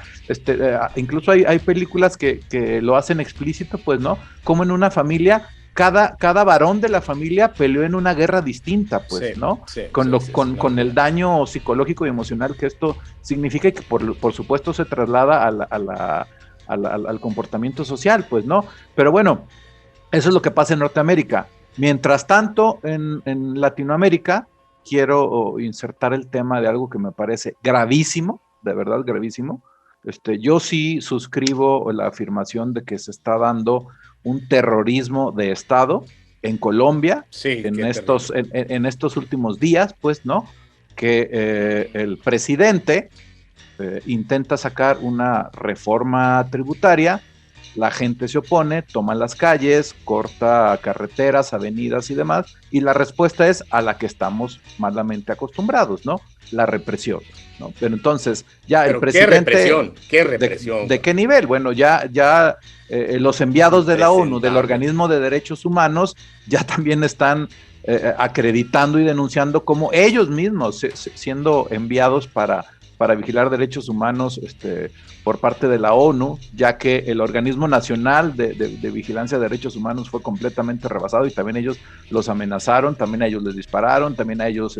Incluso hay películas que lo hacen explícito, pues, ¿no? Como en una familia... Cada varón de la familia peleó en una guerra distinta, pues, ¿no? Con el daño psicológico y emocional que esto significa y que por supuesto se traslada al comportamiento social, pues, ¿no? Pero bueno, eso es lo que pasa en Norteamérica. Mientras tanto, en Latinoamérica, quiero insertar el tema de algo que me parece gravísimo, de verdad gravísimo. Yo sí suscribo la afirmación de que se está dando un terrorismo de Estado en Colombia en estos últimos días, pues, ¿no? Que el presidente intenta sacar una reforma tributaria, la gente se opone, toma las calles, corta carreteras, avenidas y demás, y la respuesta es a la que estamos malamente acostumbrados, ¿no? La represión, ¿no? Pero entonces, ya el presidente... ¿Qué represión? ¿De qué nivel? Bueno, ya los enviados de la ONU, del Organismo de Derechos Humanos, ya también están acreditando y denunciando como ellos mismos siendo enviados para vigilar derechos humanos por parte de la ONU, ya que el Organismo Nacional de Vigilancia de Derechos Humanos fue completamente rebasado y también ellos los amenazaron, también a ellos les dispararon, también a ellos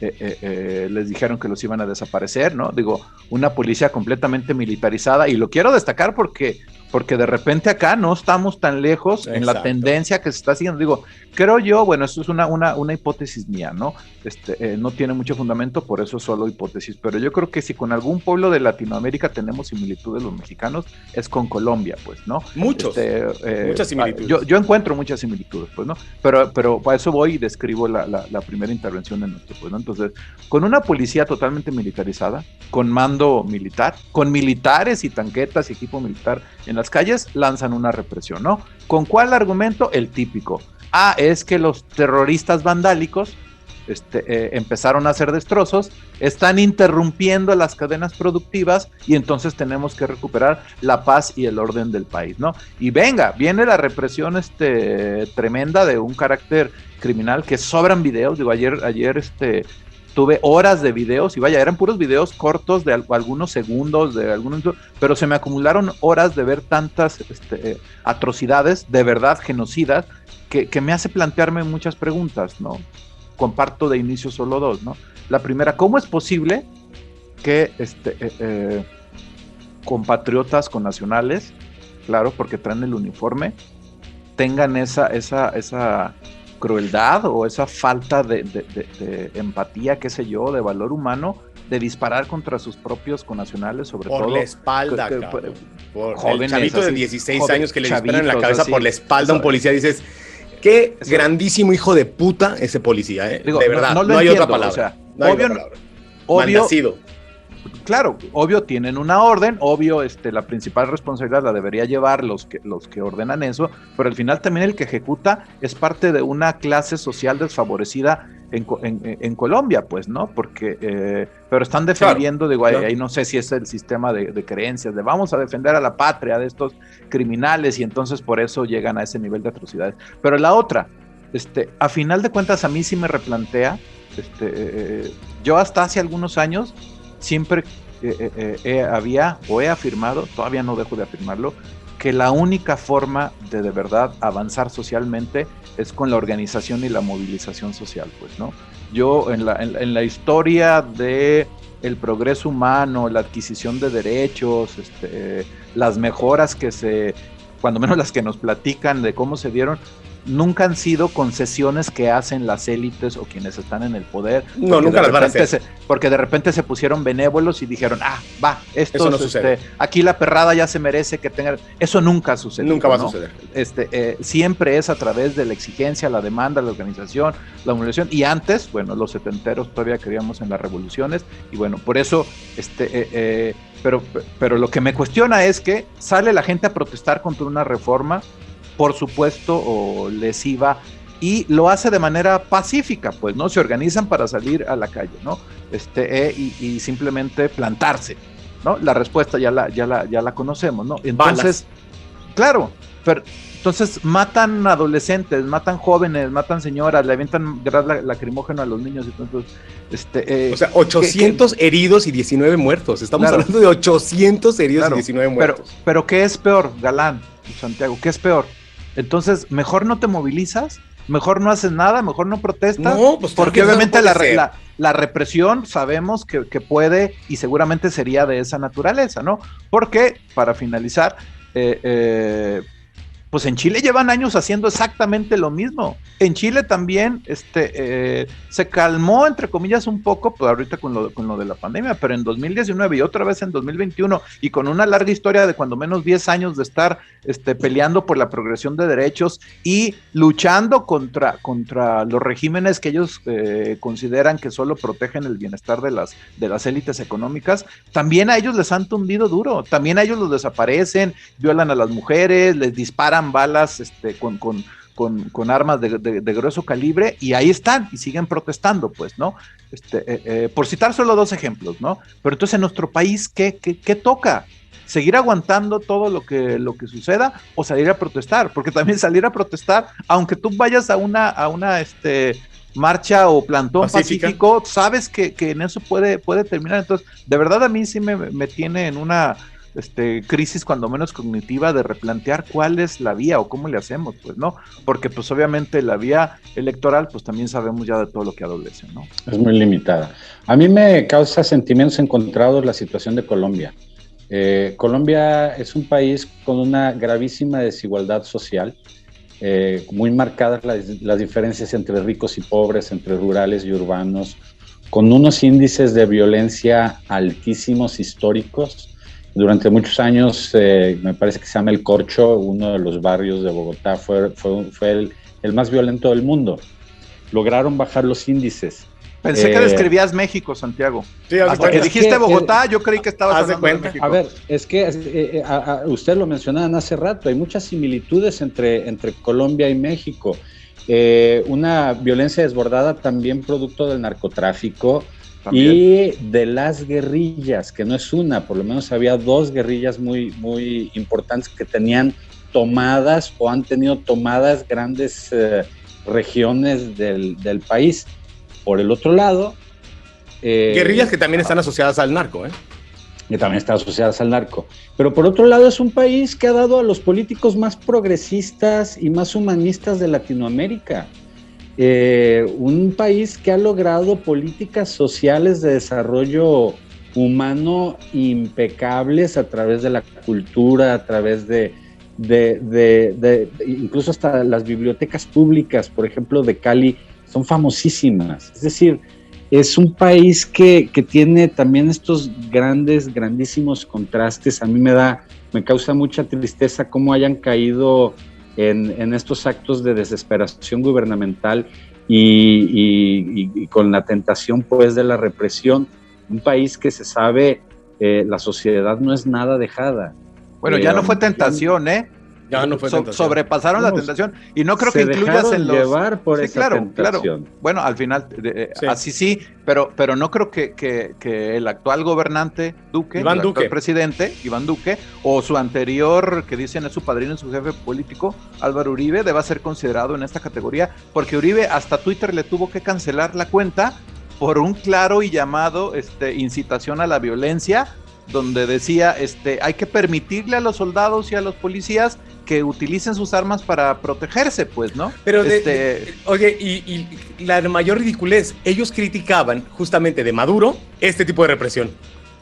les dijeron que los iban a desaparecer, ¿no? Digo, una policía completamente militarizada, y lo quiero destacar porque de repente acá no estamos tan lejos en la tendencia que se está siguiendo. Digo, creo yo, bueno, esto es una hipótesis mía, ¿no? No tiene mucho fundamento, por eso es solo hipótesis, pero yo creo que si con algún pueblo de Latinoamérica tenemos similitudes los mexicanos, es con Colombia, pues, ¿no? Muchas similitudes. Yo encuentro muchas similitudes, pues, ¿no? Pero para eso voy y describo la primera intervención de nuestro, pues, ¿no? Entonces, con una policía totalmente militarizada, con mando militar, con militares y tanquetas y equipo militar en las calles, lanzan una represión, ¿no? ¿Con cuál argumento? El típico. Es que los terroristas vandálicos empezaron a hacer destrozos, están interrumpiendo las cadenas productivas y entonces tenemos que recuperar la paz y el orden del país, ¿no? Y viene la represión tremenda de un carácter criminal, que sobran videos. Digo, ayer tuve horas de videos y vaya, eran puros videos cortos de algunos segundos, pero se me acumularon horas de ver tantas atrocidades, de verdad genocidas, que me hace plantearme muchas preguntas, ¿no? Comparto de inicio solo dos, ¿no? La primera, ¿cómo es posible que compatriotas connacionales, claro, porque traen el uniforme, tengan esa crueldad o esa falta de empatía, qué sé yo, de valor humano, de disparar contra sus propios connacionales, sobre todo... Por la espalda, cabrón. Por jóvenes, el chavito así, de 16 años que le disparan en la cabeza así, por la espalda a un policía, dices... Qué grandísimo hijo de puta ese policía, ¿eh? Digo, de verdad, no hay entiendo, otra palabra. O sea, no hay otra palabra. Obvio, malnacido. claro, obvio tienen una orden, obvio la principal responsabilidad la debería llevar los que ordenan eso, pero al final también el que ejecuta es parte de una clase social desfavorecida en Colombia, pues, ¿no? Porque, pero están defendiendo, digo, ahí no sé si es el sistema de creencias, de vamos a defender a la patria de estos criminales, y entonces por eso llegan a ese nivel de atrocidades. Pero la otra, a final de cuentas a mí sí me replantea, yo hasta hace algunos años siempre había o he afirmado, todavía no dejo de afirmarlo, que la única forma de verdad avanzar socialmente es con la organización y la movilización social, pues, ¿no? Yo en la historia de el progreso humano, la adquisición de derechos, las mejoras cuando menos las que nos platican de cómo se dieron, nunca han sido concesiones que hacen las élites o quienes están en el poder. No, nunca las van a hacer. Porque de repente se pusieron benévolos y dijeron, eso no sucede. Aquí la perrada ya se merece que tenga... Eso nunca sucede. Nunca va a suceder. Siempre es a través de la exigencia, la demanda, la organización, la movilización. Y antes, bueno, los setenteros todavía creíamos en las revoluciones. Y bueno, por eso, pero lo que me cuestiona es que sale la gente a protestar contra una reforma, por supuesto, o lesiva, y lo hace de manera pacífica, pues, ¿no? Se organizan para salir a la calle, ¿no? Y simplemente plantarse, ¿no? La respuesta ya la conocemos, ¿no? Entonces, claro, pero entonces matan adolescentes, matan jóvenes, matan señoras, le avientan gas lacrimógeno a los niños, entonces, o sea, 800 heridos y 19 muertos. Estamos hablando de 800 heridos y 19 muertos. Pero ¿qué es peor, Galán, Santiago? ¿Qué es peor? Entonces, mejor no te movilizas, mejor no haces nada, mejor no protestas, pues porque obviamente la represión sabemos que puede y seguramente sería de esa naturaleza, ¿no? Porque, para finalizar, pues en Chile llevan años haciendo exactamente lo mismo. En Chile también se calmó, entre comillas, un poco, pues ahorita con lo de la pandemia, pero en 2019 y otra vez en 2021, y con una larga historia de cuando menos 10 años de estar peleando por la progresión de derechos y luchando contra los regímenes que ellos consideran que solo protegen el bienestar de las élites económicas, también a ellos les han tundido duro, también a ellos los desaparecen, violan a las mujeres, les disparan balas con armas de grueso calibre, y ahí están y siguen protestando, pues, ¿no? Por citar solo dos ejemplos, ¿no? Pero entonces en nuestro país, ¿qué toca? ¿Seguir aguantando todo lo que suceda o salir a protestar? Porque también salir a protestar, aunque tú vayas a una marcha o plantón pacífico, sabes que en eso puede terminar. Entonces, de verdad a mí sí me tiene en una crisis cuando menos cognitiva de replantear cuál es la vía o cómo le hacemos, pues, ¿no? Porque pues obviamente la vía electoral, pues también sabemos ya de todo lo que adolece, ¿no? Es muy limitada. A mí me causa sentimientos encontrados la situación de Colombia. Colombia es un país con una gravísima desigualdad social, muy marcadas las diferencias entre ricos y pobres, entre rurales y urbanos, con unos índices de violencia altísimos históricos. Durante muchos años, me parece que se llama El Corcho, uno de los barrios de Bogotá, fue el más violento del mundo. Lograron bajar los índices. Pensé que describías México, Santiago. Sí, hasta que dijiste Bogotá, yo creí que estabas hablando de México. A ver, es que usted lo mencionaban hace rato, hay muchas similitudes entre Colombia y México. Una violencia desbordada también producto del narcotráfico, también. Y de las guerrillas, que no es una, por lo menos había dos guerrillas muy, muy importantes que tenían tomadas o han tenido tomadas grandes regiones del país. Por el otro lado... guerrillas que también están asociadas al narco, que también están asociadas al narco. Pero por otro lado es un país que ha dado a los políticos más progresistas y más humanistas de Latinoamérica. Un país que ha logrado políticas sociales de desarrollo humano impecables a través de la cultura, a través de incluso hasta las bibliotecas públicas, por ejemplo, de Cali, son famosísimas. Es decir, es un país que tiene también estos grandísimos contrastes. A mí me causa mucha tristeza cómo hayan caído en estos actos de desesperación gubernamental y con la tentación, pues, de la represión. Un país que se sabe la sociedad no es nada dejada. Bueno, ya no fue tentación, ¿eh? Ya no fue tentación. Sobrepasaron la tentación y no creo que se incluyas dejaron en los... llevar por Sí, esa claro, tentación. claro. Bueno, al final, Sí. así sí, pero no creo que el actual gobernante Duque, Iván el Duque. actual presidente, Iván Duque, o su anterior, que dicen es su padrino y su jefe político, Álvaro Uribe, deba ser considerado en esta categoría, porque Uribe hasta Twitter le tuvo que cancelar la cuenta por un claro y llamado incitación a la violencia, donde decía, hay que permitirle a los soldados y a los policías que utilicen sus armas para protegerse, pues, ¿no? Pero, oye, y la mayor ridiculez, ellos criticaban justamente de Maduro este tipo de represión.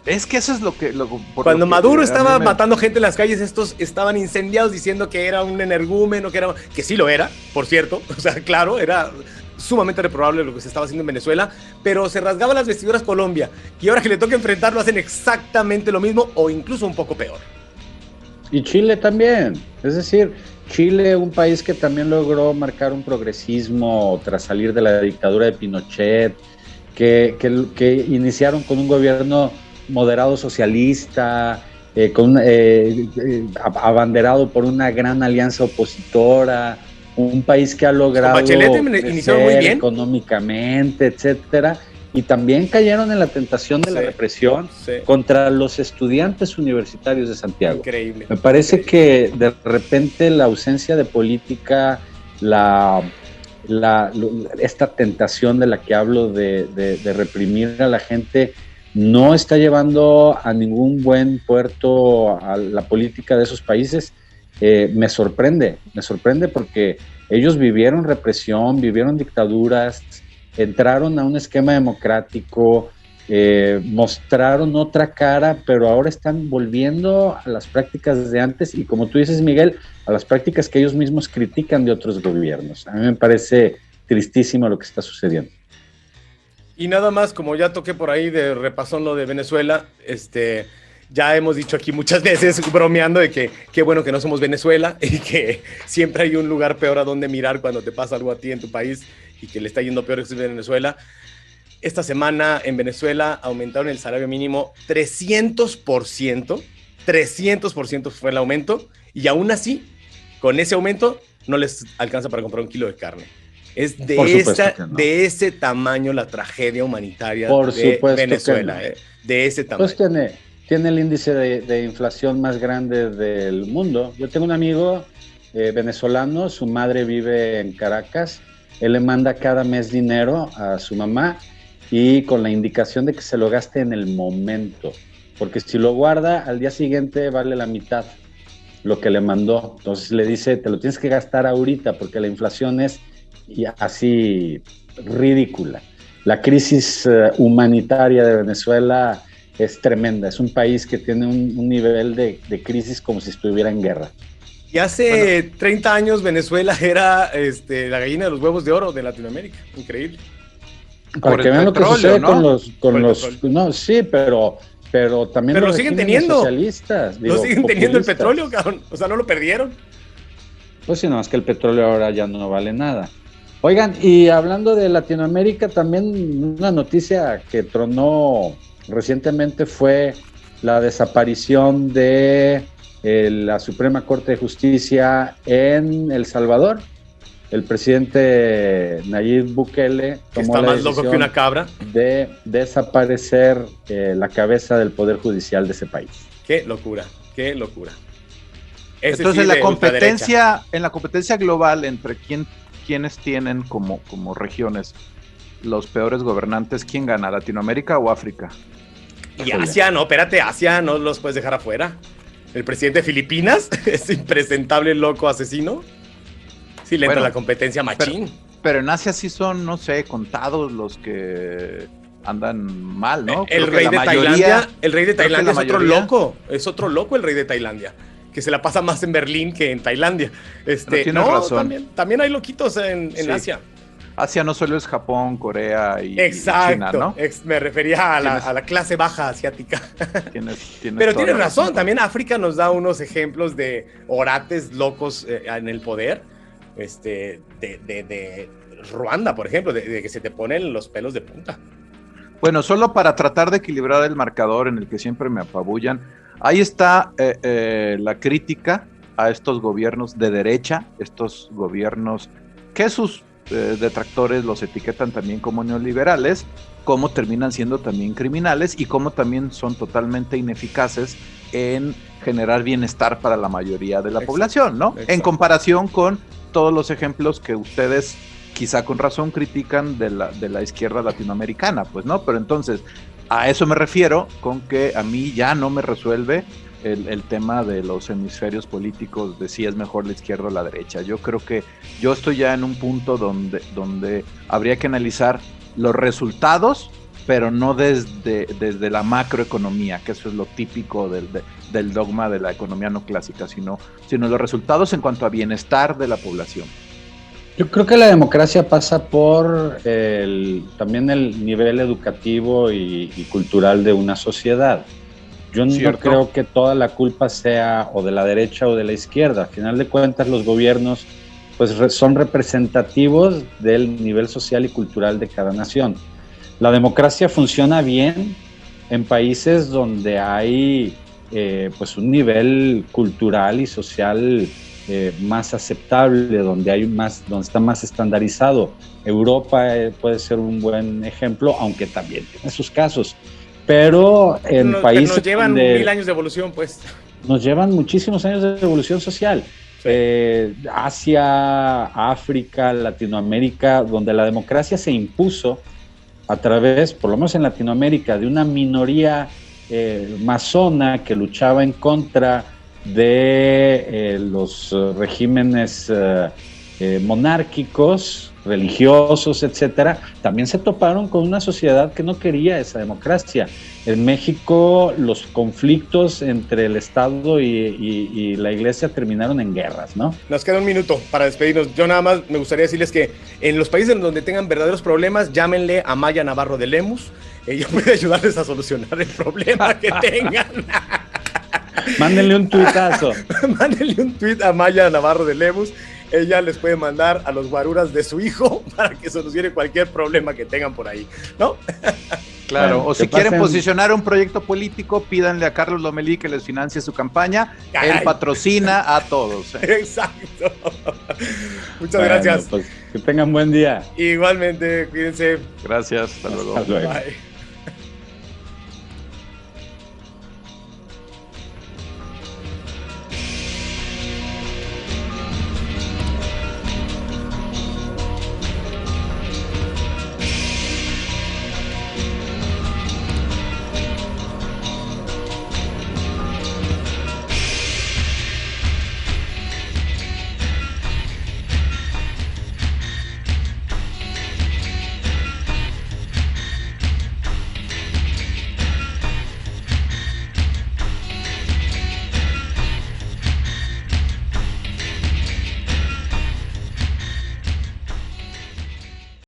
Es que eso es lo que... Cuando Maduro estaba matando gente en las calles, estos estaban incendiados diciendo que era un energúmeno, que sí lo era, por cierto, o sea, claro, era sumamente reprobable lo que se estaba haciendo en Venezuela, pero se rasgaba las vestiduras Colombia, y ahora que le toca enfrentarlo hacen exactamente lo mismo o incluso un poco peor. Y Chile también, es decir, Chile, un país que también logró marcar un progresismo tras salir de la dictadura de Pinochet, que iniciaron con un gobierno moderado socialista, abanderado por una gran alianza opositora, un país que ha logrado iniciaron muy bien económicamente, etcétera, y también cayeron en la tentación de la represión contra los estudiantes universitarios de Santiago. Increíble. Me parece que de repente la ausencia de política, esta tentación de la que hablo de reprimir a la gente, no está llevando a ningún buen puerto a la política de esos países. Me sorprende porque ellos vivieron represión, vivieron dictaduras, entraron a un esquema democrático, mostraron otra cara, pero ahora están volviendo a las prácticas de antes y, como tú dices, Miguel, a las prácticas que ellos mismos critican de otros gobiernos. A mí me parece tristísimo lo que está sucediendo. Y nada más, como ya toqué por ahí de repasón lo de Venezuela, ya hemos dicho aquí muchas veces, bromeando, de que qué bueno que no somos Venezuela y que siempre hay un lugar peor a donde mirar cuando te pasa algo a ti en tu país y que le está yendo peor que en Venezuela. Esta semana en Venezuela aumentaron el salario mínimo 300%, 300% fue el aumento, y aún así, con ese aumento, no les alcanza para comprar un kilo de carne. Es de ese tamaño la tragedia humanitaria de Venezuela, de ese tamaño. Pues tiene el índice de inflación más grande del mundo. Yo tengo un amigo venezolano, su madre vive en Caracas, él le manda cada mes dinero a su mamá y con la indicación de que se lo gaste en el momento, porque si lo guarda al día siguiente vale la mitad lo que le mandó. Entonces le dice, te lo tienes que gastar ahorita porque la inflación es así ridícula. La crisis humanitaria de Venezuela es tremenda, es un país que tiene un nivel de crisis como si estuviera en guerra. Y hace 30 años Venezuela era la gallina de los huevos de oro de Latinoamérica, increíble. Para que vean lo que sucede, ¿no? con los no, sí, pero también pero los lo siguen teniendo socialistas, lo siguen teniendo el petróleo, cabrón, o sea, no lo perdieron. Pues sí, no, es que el petróleo ahora ya no vale nada. Oigan, y hablando de Latinoamérica, también una noticia que tronó recientemente fue la desaparición de la Suprema Corte de Justicia en El Salvador. El presidente Nayib Bukele tomó está la más loco que una cabra de desaparecer la cabeza del Poder Judicial de ese país. Qué locura, qué locura. Entonces, en la competencia global entre quienes tienen como regiones los peores gobernantes, ¿quién gana? ¿Latinoamérica o África? Y Asia, no, espérate, Asia no los puedes dejar afuera. El presidente de Filipinas, ese impresentable loco asesino, sí le entra la competencia machín. Pero en Asia sí son, no sé, contados los que andan mal, ¿no? El rey de Tailandia es otro loco, el rey de Tailandia, que se la pasa más en Berlín que en Tailandia. Tienes razón. También hay loquitos en Asia. Asia no solo es Japón, Corea y China, ¿no? Me refería a la clase baja asiática. Pero tienes razón, también África nos da unos ejemplos de orates locos en el poder, de Ruanda, por ejemplo, de que se te ponen los pelos de punta. Bueno, solo para tratar de equilibrar el marcador en el que siempre me apabullan, ahí está la crítica a estos gobiernos de derecha, estos gobiernos que sus detractores los etiquetan también como neoliberales, cómo terminan siendo también criminales y cómo también son totalmente ineficaces en generar bienestar para la mayoría de la población, ¿no? Exacto. En comparación con todos los ejemplos que ustedes quizá con razón critican de la izquierda latinoamericana, pues, ¿no? Pero entonces, a eso me refiero con que a mí ya no me resuelve el tema de los hemisferios políticos, de si es mejor la izquierda o la derecha. Yo creo que yo estoy ya en un punto donde habría que analizar los resultados, pero no desde la macroeconomía, que eso es lo típico del dogma de la economía no clásica, sino los resultados en cuanto a bienestar de la población. Yo creo que la democracia pasa por también el nivel educativo y cultural de una sociedad. Yo no creo que toda la culpa sea o de la derecha o de la izquierda. Al final de cuentas, los gobiernos pues son representativos del nivel social y cultural de cada nación. La democracia funciona bien en países donde hay pues un nivel cultural y social más aceptable, donde está más estandarizado. Europa puede ser un buen ejemplo, aunque también tiene sus casos. Pero en países nos llevan 1000 años de evolución, pues. Nos llevan muchísimos años de evolución social. Asia, África, Latinoamérica, donde la democracia se impuso a través, por lo menos en Latinoamérica, de una minoría masona que luchaba en contra de los regímenes monárquicos, religiosos, etcétera. También se toparon con una sociedad que no quería esa democracia. En México, los conflictos entre el Estado y la Iglesia terminaron en guerras, ¿no? Nos queda un minuto para despedirnos. Yo nada más me gustaría decirles que en los países en donde tengan verdaderos problemas, llámenle a Maya Navarro de Lemus. Ella puede ayudarles a solucionar el problema que tengan. Mándenle un tuitazo. Mándenle un tuit a Maya Navarro de Lemus. Ella les puede mandar a los guaruras de su hijo para que solucione cualquier problema que tengan por ahí, ¿no? Claro, bueno, o si quieren posicionar un proyecto político, pídanle a Carlos Lomelí que les financie su campaña. Caray. Él patrocina a todos. Exacto. Muchas gracias. Pues, que tengan buen día. Igualmente, cuídense. Gracias, hasta luego. Hasta luego. Bye.